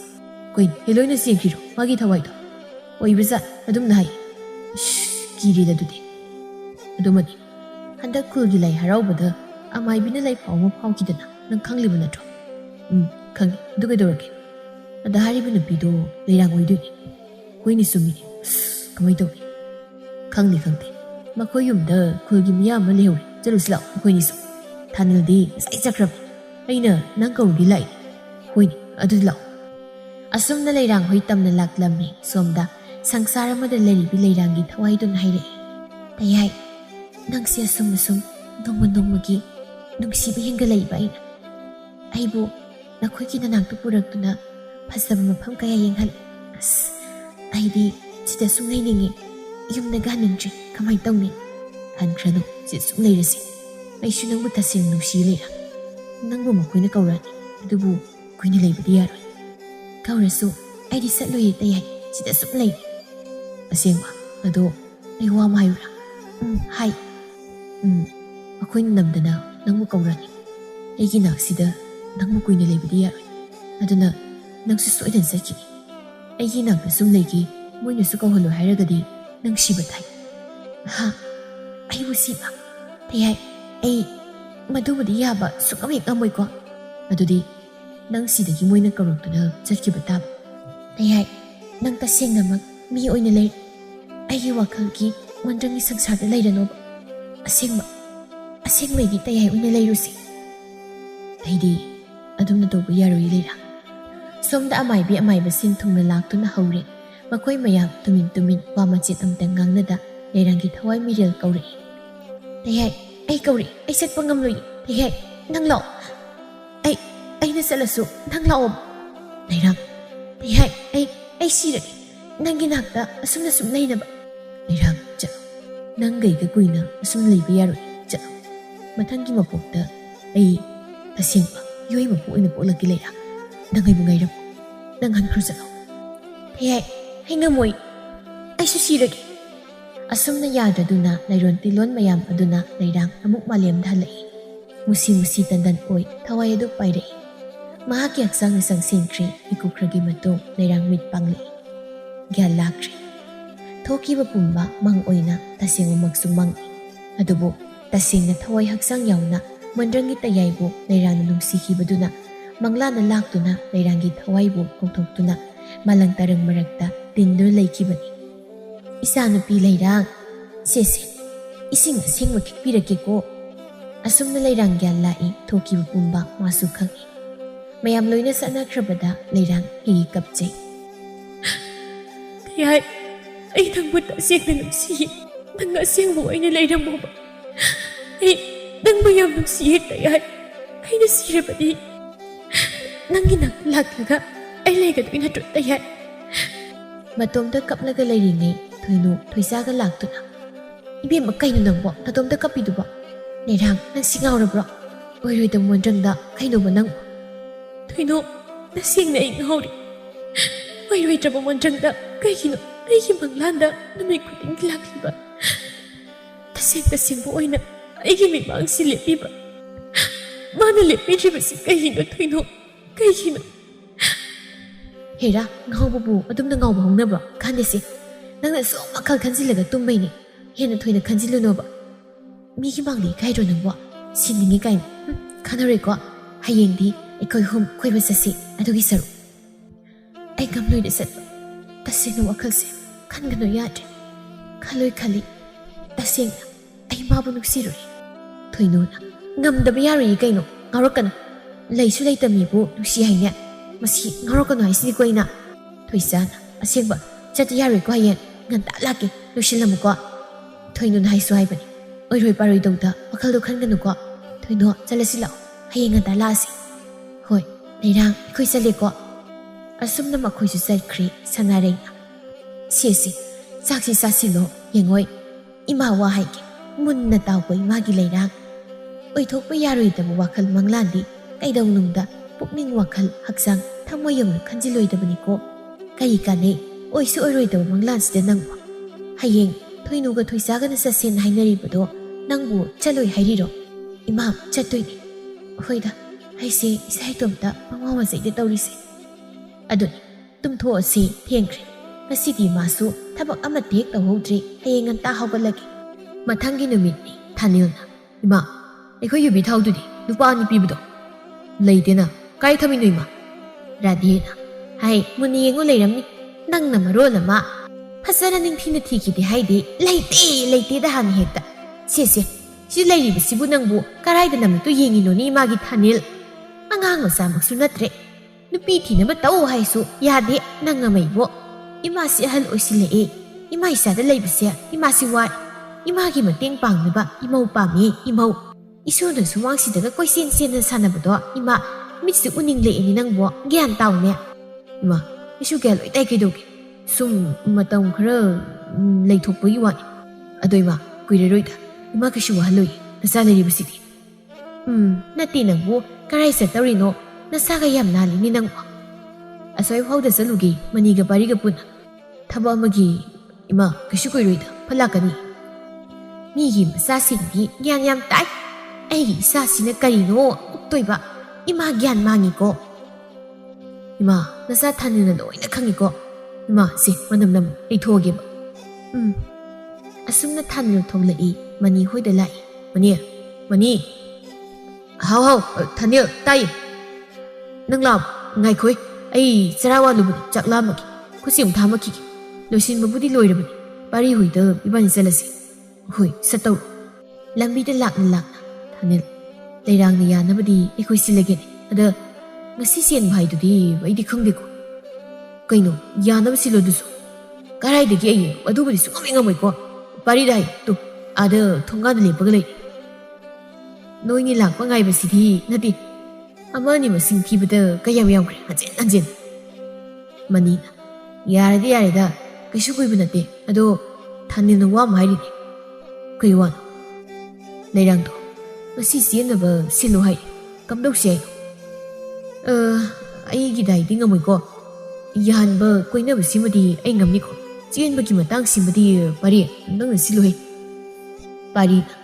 koi heloi ne sing khiro magi thawai do oi bisa adum nai kiri da dude adumani handa kul gi lai harau bada amai bina lai paw mo paw ki dana nang khangli bana tro khang du ga dorake ada hari bina pido leirang oi du koi ni sumi kamai do khangni khangte makoi yum da kul gi miya ma leure jalus la koi ni su thanil di sai chakrab aina nang kau di lai hoi adu lau asum na leirang hoi tam na laklammi somda sangsara ma da leri bi leirang gi thawai dun haire tayai nang sia sum dong magi nung si bi hinga lai bai aibu na khoi ki na nang tu purak tu na phasam ma pham kaya yeng hal as aidi sida sung nei ningi yum na ga ning tri kamai tong ni han khranu si sung lai rasi ai su nang bu ta sin nu si leirang nangbu makoina kaurani adubu koina leibadi yaroi kaurasu aidi satloi tayai sida sup lei asengwa ado ai wa ma hayura hai akoina namdana nangbu kaurani aigi naksida nangbu koina leibadi yaroi aduna nangsu soidan sakini aigi nakna sum leigi moina su kauhalo hairagadi nang siba thai ha aibu siba tayai ai madubadi yaba sukamik amoy ko adudi nang sidagi moina karuktuna chakkiba tab tayai nang taseng namak mi oina lei ai wakal ki mandrangi sangsar da leirano aseng megi tayai oina leirusi aidi adumna tobu yaroi leira somda amai ba sin thungna laktuna haure makoi mayam tumin wa machet amtang ngangnada leirangi thawai mirel kauri tayai ai kauri ai set pangam loi tayai nang lao ai na salasu nang lao leirang tayai ai sire nang ginakta asumna sum leina ba leirang cha nang gai ga kuina asum lei ba yaroi cha ꯃꯊꯪꯒꯤ ꯃꯄꯣꯛꯇ ꯑꯩ ꯑꯁꯦꯡꯕ ꯌꯣꯏ ꯃꯄꯣꯛ ꯑꯣꯏꯅ ꯄꯣꯛꯂꯛꯀꯦ ꯂꯩꯔꯥ ꯅꯪ ꯑꯩꯕꯨ ꯉꯥꯏꯔꯝꯃꯨ ꯅꯪ ꯍꯟꯈ꯭ꯔꯣ ꯆꯠꯂꯣ ꯊꯩꯌꯥꯏ ꯑꯩ ꯉꯝꯃꯣꯏ ꯑꯩꯁꯨ ꯁꯤꯔꯒꯦ ꯑꯁꯨꯝꯅ ꯌꯥꯗ꯭ꯔꯗꯨꯅ ꯂꯩꯔꯣꯟ ꯇꯤꯜꯂꯣꯟ ꯃꯌꯥꯝ ꯑꯗꯨꯅ ꯂꯩꯔꯥꯡ ꯑꯃꯨꯛ ꯃꯥꯂꯦꯝꯗ ꯍꯜꯂꯛꯏ ꯃꯨꯁꯤ ꯃꯨꯁꯤ ꯇꯟꯗꯟ ꯑꯣꯏ ꯊꯋꯥꯏ ꯑꯗꯨ ꯄꯥꯏꯔꯛꯏ ꯃꯍꯥꯛꯀꯤ ꯍꯛꯆꯥꯡꯅ ꯆꯪꯁꯤꯟꯈ꯭ꯔꯦ ꯏꯀꯨꯈ꯭ꯔꯒꯤ ꯃꯇꯨꯡ ꯂꯩꯔꯥꯡ ꯃꯤꯠ ꯄꯥꯡꯂꯛꯏ ꯒ꯭ꯌꯥꯟ ꯂꯥꯛꯇ꯭ꯔꯦ ꯊꯣꯛꯈꯤꯕ ꯄꯨꯝꯕ ꯃꯪ ꯑꯣꯏꯅ ꯇꯁꯦꯡꯕꯃꯛꯁꯨ ꯃꯪꯏ ꯑꯗꯨꯕꯨ ꯇꯁꯦꯡꯅ ꯊꯋꯥꯏ ꯍꯛꯆꯥꯡ ꯌꯥꯎꯅ ꯃꯟꯗ꯭ꯔꯪꯒꯤ ꯇꯌꯥꯏꯕꯨ ꯂꯩꯔꯥꯡꯅ ꯅꯨꯡꯁꯤꯈꯤꯕꯗꯨꯅ ꯃꯪꯂꯥꯅ ꯂꯥꯛꯇꯨꯅ ꯂꯩꯔꯥꯡꯒꯤ ꯊꯋꯥꯏꯕꯨ ꯀꯧꯊꯣꯛꯇꯨꯅ ꯃꯥꯂꯪ ꯇꯔꯪ ꯃꯔꯛꯇ ꯇꯤꯟꯗꯨꯅ ꯂꯩꯈꯤꯕꯅꯤ ꯏꯆꯥꯅꯨꯄꯤ ꯂꯩꯔꯥꯡ ꯁꯦꯁꯦ ꯏꯁꯤꯡ ꯑꯁꯦꯡꯕ ꯈꯤꯛꯄꯤꯔꯛꯀꯦꯀꯣ ꯑꯁꯨꯝꯅ ꯂꯩꯔꯥꯡ ꯒ꯭ꯌꯥꯟ ꯂꯥꯛꯏ ꯊꯣꯛꯈꯤꯕ ꯄꯨꯝꯕ ꯃꯥꯁꯨ ꯈꯪꯏ ꯃꯌꯥꯝ ꯂꯣꯏꯅ ꯆꯠꯅꯈ꯭ꯔꯕꯗ ꯂꯩꯔꯥꯡ ꯍꯤꯒꯤ ꯀꯞꯆꯩ ꯊꯩꯌꯥꯏ ꯑꯩ ꯅꯪꯕꯨ ꯇꯁꯦꯡꯅ ꯅꯨꯡꯁꯤꯌꯦ ꯅꯪ ꯑꯁꯦꯡꯕ ꯑꯣꯏꯅ ꯂꯩꯔꯝꯃꯣꯕ ꯑꯩ ꯅꯪꯕꯨ ꯌꯥꯝ ꯅꯨꯡꯁꯤꯌꯦ ꯊꯩꯌꯥꯏ ꯑꯩꯅ ꯁꯤꯔꯕꯗꯤ ꯅꯪꯒꯤ ꯅꯥꯛꯇ ꯂꯥꯛꯂꯒ ꯑꯩ ꯂꯩꯒꯗꯣꯏ ꯅꯠꯇ꯭ꯔꯣ ꯊꯩꯌꯥꯏ ꯃꯇꯣꯝꯇ ꯀꯞꯂꯒ ꯂꯩꯔꯤꯉꯩ ꯊꯣꯏꯅꯨ ꯊꯣꯏꯁꯥꯒ ꯂꯥꯛꯇꯨꯅ ꯏꯕꯦꯝꯃ ꯀꯩꯅꯣ ꯅꯪꯕꯣ ꯅꯇꯣꯝꯇ ꯀꯞꯄꯤꯗꯨꯕꯣ ꯂꯩꯔꯥꯡ ꯅꯪ ꯁꯤ ꯉꯥꯎꯔꯕ꯭ꯔꯣ ꯑꯣꯏꯔꯣꯏꯗꯕ ꯃꯣꯟꯗ꯭ꯔꯪꯗ ꯀꯩꯅꯣꯕ ꯅꯪ ꯊꯣꯏꯅꯨ ꯇꯁꯦꯡꯅ ꯑꯩ ꯉꯥꯎꯔꯤ ꯑꯣꯏꯔꯣꯏꯗ꯭ꯔꯕ ꯃꯣꯟꯗ꯭ꯔꯪꯗ ꯀꯩꯒꯤꯅꯣ ꯑꯩꯒꯤ ꯃꯪꯂꯥꯟꯗ ꯅꯨꯃꯤꯠ ꯈꯨꯗꯤꯡꯒꯤ ꯂꯥꯛꯂꯤꯕ ꯇꯁꯦꯡꯕ ꯑꯣꯏꯅ ꯑꯩꯒꯤ ꯃꯤꯃꯥꯡꯁꯤ ꯂꯦꯞꯄꯤꯕ ꯃꯥꯅ ꯂꯦꯞꯄꯤꯗ꯭ꯔꯤꯕꯁꯤ ꯀꯩꯒꯤꯅꯣ ꯊꯣꯏꯅꯨ ꯀꯩꯒꯤꯅꯣ ꯍꯦꯔꯥ ꯉꯥꯎꯕꯕꯨ ꯑꯗꯨꯝꯅ ꯉꯥꯎꯕ ꯍꯧꯅꯕ꯭ꯔꯣ ꯈꯟꯗꯦꯁꯦ ꯅꯪꯅ ꯁꯨꯝ ꯋꯥꯈꯜ ꯈꯟꯖꯤꯜꯂꯒ ꯇꯨꯝꯕꯩꯅꯦ ꯍꯦꯟꯅ ꯊꯣꯏꯅ ꯈꯟꯖꯤꯜꯂꯨꯅꯣꯕ ꯃꯤꯒꯤ ꯃꯥꯡꯗ ꯏꯀꯥꯏꯗ꯭ꯔꯣ ꯅꯪꯕꯣ ꯁꯤꯅꯤꯡꯉꯤ ꯀꯥꯏꯅ ꯈꯟꯅꯔꯣꯏꯀꯣ ꯍꯌꯦꯡꯗꯤ ꯑꯩꯈꯣꯏ ꯍꯨꯝ ꯀꯣꯏꯕ ꯆꯠꯁꯤ ꯑꯗꯨꯒꯤ ꯁꯔꯨꯛ ꯑꯩ ꯉꯝꯂꯣꯏꯗ ꯆꯠꯄ ꯇꯁꯦꯡꯅ ꯋꯥꯈꯜꯁꯦ ꯈꯟꯒꯅꯨ ꯌꯥꯗ꯭ꯔꯦ ꯈꯜꯂꯣꯏ ꯈꯜꯂꯤ ꯇꯁꯦꯡꯅ ꯑꯩ ꯃꯥꯕꯨ ꯅꯨꯡꯁꯤꯔꯨꯔꯦ ꯊꯣꯏꯅꯨꯅ ꯉꯝꯗꯕ ꯌꯥꯔꯣꯏꯌꯦ ꯀꯩꯅꯣ ꯉꯥꯎꯔꯛꯀꯅꯨ ꯂꯩꯁꯨ ꯂꯩꯇꯃꯤꯕꯨ ꯅꯨꯡꯁꯤ ꯍꯥꯏꯅꯦ ꯃꯁꯤ ꯉꯥꯎꯔꯛꯀꯅꯨ ꯍꯥꯏꯁꯤꯅꯤꯀꯣ ꯑꯩꯅ ꯊꯣꯏꯁꯥꯅ ꯑꯁꯦꯡꯕ ꯆꯠꯇ ꯌꯥꯔꯣꯏꯀꯣ ꯍꯌꯦꯡ ꯉꯟꯇꯥ ꯂꯥꯛꯀꯦ ꯂꯣꯏꯁꯤꯜꯂꯝꯃꯨꯀꯣ ꯊꯣꯏꯅꯨꯅ ꯍꯥꯏꯁꯨ ꯍꯥꯏꯕꯅꯤ ꯑꯣꯏꯔꯣꯏ ꯄꯥꯔꯣꯏꯗꯧꯗ ꯋꯥꯈꯜꯗꯣ ꯈꯟꯒꯅꯨꯀꯣ ꯊꯣꯏꯅꯨ ꯆꯠꯂꯁꯤ ꯂꯥꯛꯑꯣ ꯍꯌꯦꯡ ꯉꯟꯇꯥ ꯂꯥꯛꯑꯁꯤ ꯍꯣꯏ ꯂꯩꯔꯥꯡ ꯑꯩꯈꯣꯏ ꯆꯠꯂꯦꯀꯣ ꯑꯁꯨꯝꯅ ꯃꯈꯣꯏꯁꯨ ꯆꯠꯈ꯭ꯔꯦ ꯁꯅꯥꯔꯩꯅ ꯁꯦꯁꯦ ꯆꯥꯛꯁꯤ ꯆꯥꯁꯤꯜꯂꯣ ꯌꯦꯡꯉꯣꯏ ꯏꯃꯥ ꯋꯥ ꯍꯥꯏꯒꯦ ꯃꯨꯟꯅ ꯇꯥꯎꯕ ꯏꯃꯥꯒꯤ ꯂꯩꯔꯥꯡ ꯑꯣꯏꯊꯣꯛꯄ ꯌꯥꯔꯣꯏꯗꯕ ꯋꯥꯈꯜ ꯃꯪꯂꯥꯟꯗꯤ ꯀꯩꯗꯧꯅꯨꯡꯗ ꯄꯨꯛꯅꯤꯡ ꯋꯥꯈꯜ ꯍꯛꯆꯥꯡ ꯊꯃꯣꯏ ꯌꯧꯅ ꯈꯟꯖꯤꯜꯂꯣꯏꯗꯕꯅꯤꯀꯣ ꯀꯔꯤ ꯀꯥꯟꯅꯩ ꯑꯣꯏꯁꯨ ꯑꯣꯏꯔꯣꯏꯗꯕ ꯃꯪꯂꯥꯟꯁꯤꯗ ꯅꯪꯕꯨ ꯍꯌꯦꯡ ꯊꯣꯏꯅꯨꯒ ꯊꯣꯏꯁꯥꯒꯅ ꯆꯠꯁꯦꯅ ꯍꯥꯏꯅꯔꯤꯕꯗꯣ ꯅꯪꯕꯨ ꯆꯠꯂꯣꯏ ꯍꯥꯏꯔꯤꯔꯣ ꯏꯃꯥ ꯆꯠꯇꯣꯏꯅꯤ ꯍꯣꯏꯗ ꯑꯩꯁꯦ ꯏꯁꯥ ꯏꯇꯣꯝꯇ ꯄꯪꯋꯥ ꯋꯥꯖꯩꯗ ꯇꯧꯔꯤꯁꯦ ꯑꯗꯨꯅꯤ ꯇꯨꯝꯊꯣꯛꯑꯁꯤ ꯊꯦꯡꯈ꯭ꯔꯦ ꯉꯁꯤꯗꯤ ꯃꯥꯁꯨ ꯊꯕꯛ ꯑꯃꯠꯇ ꯍꯦꯛ ꯇꯧꯍꯧꯗ꯭ꯔꯤ ꯍꯌꯦꯡ ꯉꯟꯇꯥ ꯍꯧꯒꯠꯂꯒꯦ ꯃꯊꯪꯒꯤ ꯅꯨꯃꯤꯠꯅꯤ ꯊꯥꯅꯤꯜꯅ ꯏꯃꯥ ꯑꯩꯈꯣꯏ ꯌꯨꯕꯤ ꯊꯥꯎꯗꯨꯗꯤ ꯂꯨꯄꯥ 2 ꯄꯤꯕꯗꯣ ꯂꯩꯇꯦꯅ ꯀꯥꯏ ꯊꯝꯃꯤꯅꯣ ꯏꯃꯥ ꯔꯥꯙꯦꯅ ꯍꯥꯏ ꯃꯨꯟꯅ ꯌꯦꯡꯉꯨ ꯂꯩꯔꯝꯅꯤ ꯅꯪꯅ ꯃꯔꯣꯜ ꯑꯃ ꯐꯖꯅ ꯅꯤꯡꯊꯤꯅ ꯊꯤꯈꯤꯗꯦ ꯍꯥꯏꯗꯤ ꯂꯩꯇꯦꯗ ꯍꯥꯟꯅ ꯍꯦꯛꯇ ꯁꯦꯁꯦ ꯁꯤ ꯂꯩꯔꯤꯕꯁꯤꯕꯨ ꯅꯪꯕꯨ ꯀꯔꯥꯏꯗ ꯅꯃꯤꯠꯇꯨ ꯌꯦꯡꯉꯤꯅꯣꯅꯤ ꯏꯃꯥꯒꯤ ꯊꯥꯅꯤꯜ ꯑꯉꯥꯡ ꯃꯆꯥꯃꯛꯁꯨ ꯅꯠꯇ꯭ꯔꯦ ꯅꯨꯄꯤ ꯊꯤꯅꯕ ꯇꯧ ꯍꯥꯏꯁꯨ ꯌꯥꯗꯦ ꯅꯪ ꯑꯃꯩꯕꯣ ꯏꯃꯥꯁꯤ ꯑꯍꯜ ꯑꯣꯏꯁꯤꯜꯂꯛꯑꯦ ꯏꯃꯥ ꯏꯆꯥꯗ ꯂꯩꯕꯁꯦ ꯏꯃꯥꯁꯤ ꯋꯥꯏ ꯏꯃꯥꯒꯤ ꯃꯇꯦꯡ ꯄꯥꯡꯅꯕ ꯏꯃꯧ ꯄꯥꯝꯃꯤ ꯏꯃꯧ ꯏꯁꯣꯔꯅ ꯁꯨꯃꯥꯡꯁꯤꯗꯒ ꯀꯣꯏꯆꯦꯟ ꯆꯦꯟꯗꯅ ꯁꯥꯟꯅꯕꯗꯣ ꯏꯃꯥ ꯃꯤꯠꯁꯤ ꯎꯅꯤꯡꯂꯛꯑꯦꯅꯤ ꯅꯪꯕꯣ ꯒ꯭ꯌꯥꯟ ꯇꯥꯎꯅꯦ ꯏꯃꯥ ꯑꯩꯁꯨ ꯒ꯭ꯌꯥꯟ ꯂꯣꯏ ꯇꯥꯏ ꯀꯩꯗꯧꯒꯦ ꯁꯨꯝ ꯃꯇꯝ ꯈꯔ ꯂꯩꯊꯣꯛꯄꯒꯤ ꯋꯥꯅꯤ ꯑꯗꯣ ꯏꯃꯥ ꯀꯨꯏꯔꯔꯣꯏꯗ ꯏꯃꯥ ꯀꯩꯁꯨ ꯋꯥꯍꯜꯂꯣꯏ ꯅꯆꯥ ꯂꯩꯔꯤꯕꯁꯤꯗꯤ ꯅꯠꯇꯦ ꯅꯪꯕꯨ ꯀꯔꯥꯏ ꯆꯠꯇꯧꯔꯤꯅꯣ ꯅꯁꯥꯒ ꯌꯥꯝ ꯅꯥꯜꯂꯤꯅꯤ ꯅꯪꯕꯨ ꯑꯁ꯭ꯋꯥꯏ ꯐꯥꯎꯗ ꯆꯠꯂꯨꯒꯦ ꯃꯅꯤꯒ ꯄꯥꯔꯤꯒ ꯄꯨꯟꯅ ꯊꯕꯛ ꯑꯃꯒꯤ ꯏꯃꯥ ꯀꯩꯁꯨ ꯀꯨꯏꯔꯣꯏꯗ ꯐꯠꯂꯥꯛꯀꯅꯤ ꯃꯤꯒꯤ ꯃꯆꯥꯁꯤꯡꯗꯤ ꯒ꯭ꯌꯥꯟ ꯌꯥꯝ ꯇꯥꯏ ꯑꯩꯒꯤ ꯏꯆꯥꯁꯤꯅ ꯀꯔꯤꯅꯣ ꯎꯛꯇꯣꯏꯕ ꯏꯃꯥ ꯒ꯭ꯌꯥꯟ ꯃꯥꯡꯉꯤꯀꯣ ꯏꯃꯥ ꯅꯆꯥ ꯊꯥꯅꯤꯜꯅ ꯂꯣꯏꯅ ꯈꯪꯉꯤꯀꯣ ꯏꯃꯥ ꯁꯦ ꯃꯅꯝ ꯑꯩ ꯊꯣꯛꯑꯒꯦꯕ ꯑꯁꯨꯝꯅ ꯊꯥꯅꯤꯜ ꯊꯣꯛꯂꯛꯏ ꯃꯅꯤ ꯍꯣꯏꯗ ꯂꯥꯛꯏ ꯃꯅꯤ ꯍꯥꯎ ꯊꯥꯅꯤꯜ ꯇꯥꯏ ꯅꯪ ꯂꯥꯛ ꯉꯥꯏꯈꯣꯏ ꯑꯩ ꯆꯔꯥ ꯋꯥꯠꯂꯨꯕꯅꯤ ꯆꯥꯛ ꯂꯥꯝꯃꯒꯦ ꯈꯨꯠꯁꯤ ꯑꯃꯨꯛ ꯊꯥꯃꯛꯈꯤꯒꯦ ꯂꯣꯏꯁꯤꯟꯕꯕꯨꯗꯤ ꯂꯣꯏꯔꯕꯅꯤ ꯄꯥꯔꯤ ꯍꯣꯏꯗ ꯏꯕꯥꯅꯤ ꯆꯠꯂꯁꯤ ꯍꯣꯏ ꯆꯠꯇꯧꯔꯣ ꯂꯝꯕꯤꯗ ꯂꯥꯛꯅ ꯊꯥꯅꯤꯜ ꯂꯩꯔꯥꯡꯅ ꯌꯥꯅꯕꯗꯤ ꯑꯩꯈꯣꯏ ꯁꯤꯜꯂꯒꯦꯅꯦ ꯑꯗ ꯉꯁꯤ ꯆꯦꯟꯕ ꯍꯥꯏꯗꯨꯗꯤ ꯑꯩꯗꯤ ꯈꯪꯗꯦꯀꯣ ꯀꯩꯅꯣ ꯌꯥꯅꯕ ꯁꯤꯜꯂꯣ ꯑꯗꯨꯁꯨ ꯀꯔꯥꯏꯗꯒꯤ ꯑꯩ ꯑꯗꯨꯕꯨꯗꯤ ꯁꯨꯡꯉꯝ ꯉꯝꯃꯣꯏꯀꯣ ꯄꯥꯔꯤꯗ ꯍꯥꯏ ꯇꯨ ꯑꯥꯗ ꯊꯣꯡꯒꯥꯟꯗ ꯂꯦꯞꯄꯒ ꯂꯩ ꯅꯣꯏꯅꯤ ꯂꯥꯛꯄ ꯉꯥꯏꯕꯁꯤꯗꯤ ꯅꯠꯇꯦ ꯑꯃ ꯑꯅꯤ ꯃꯁꯤꯡ ꯊꯤꯕꯗ ꯀꯌꯥꯝ ꯌꯥꯝꯈ꯭ꯔꯦ ꯍꯟꯖꯤꯟ ꯃꯅꯤꯅ ꯌꯥꯔꯗꯤ ꯌꯥꯔꯦꯗ ꯀꯩꯁꯨ ꯀꯨꯏꯕ ꯅꯠꯇꯦ ꯑꯗꯣ ꯊꯥꯅꯤꯜꯅ ꯋꯥ ꯑꯃ ꯍꯥꯏꯔꯤꯅꯦ ꯀꯩ ꯋꯥꯅꯣ ꯂꯩꯔꯥꯡꯗꯣ ꯉꯁꯤ ꯆꯦꯟꯅꯕ ꯁꯤꯜꯂꯨ ꯍꯥꯏ ꯀꯝꯗꯧꯁꯤ ꯍꯥꯏꯅꯣ ꯑꯩꯒꯤ ꯗꯥꯏꯗꯤ ꯉꯝꯃꯣꯏꯀꯣ ꯌꯥꯍꯟꯕ ꯀꯣꯏꯅꯕꯁꯤꯃꯗꯤ ꯑꯩ ꯉꯝꯅꯤꯀꯣ ꯆꯦꯟꯕꯒꯤ ꯃꯇꯥꯡꯁꯤꯃꯗꯤ ꯄꯥꯔꯤ ꯅꯪꯅ ꯁꯤꯜꯂꯨ ꯍꯩ ꯄꯥꯔꯤꯅ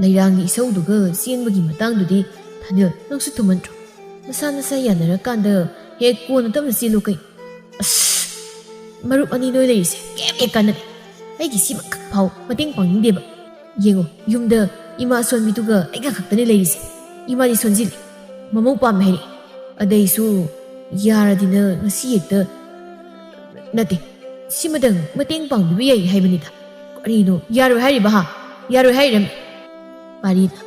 ꯂꯩꯔꯥꯡꯒꯤ ꯏꯁꯧꯗꯨꯒ ꯆꯦꯟꯕꯒꯤ ꯃꯇꯥꯡꯗꯨꯗꯤ ꯊꯥꯅꯤꯜ ꯅꯪꯁꯨ ꯊꯨꯃꯟꯇ꯭ꯔꯣ ꯅꯁꯥ ꯅꯁꯥ ꯌꯥꯅꯔꯀꯥꯟꯗ ꯍꯦꯛ ꯀꯣꯟꯅ ꯇꯞꯅ ꯆꯦꯜꯂꯨ ꯀꯩ ꯑꯁ ꯃꯔꯨꯞ ꯑꯅꯤ ꯅꯣꯏ ꯂꯩꯔꯤꯁꯦ ꯀꯩꯝ ꯍꯦꯛ ꯀꯥꯟꯅꯗꯦ ꯑꯩꯒꯤ ꯁꯤꯃꯈꯛ ꯐꯥꯎ ꯃꯇꯦꯡ ꯄꯥꯡꯅꯤꯡꯗꯦꯕ ꯌꯦꯡꯉꯣ ꯌꯨꯝꯗ ꯏꯃꯥ ꯑꯁꯣꯟꯕꯤꯗꯨꯒ ꯑꯩꯒ ꯈꯛꯇꯅꯦ ꯂꯩꯔꯤꯁꯦ ꯏꯃꯥꯗꯤ ꯁꯣꯟꯖꯤꯜꯂꯤ ꯃꯃꯧ ꯄꯥꯝꯃꯦ ꯍꯥꯏꯔꯛꯏ ꯑꯗꯩꯁꯨ ꯌꯥꯔꯗꯤꯅ ꯉꯁꯤ ꯍꯦꯛꯇ ꯅꯠꯇꯦ ꯁꯤꯃꯇꯪ ꯃꯇꯦꯡ ꯄꯥꯡꯕꯤꯕ ꯌꯥꯏ ꯍꯥꯏꯕꯅꯤꯗ ꯀꯔꯤꯅꯣ ꯌꯥꯔꯣꯏ ꯍꯥꯏꯔꯤꯕ ꯍꯥ ꯌꯥꯔꯣꯏ ꯍꯥꯏꯔꯝꯃꯤ ꯄꯥꯔꯤꯅ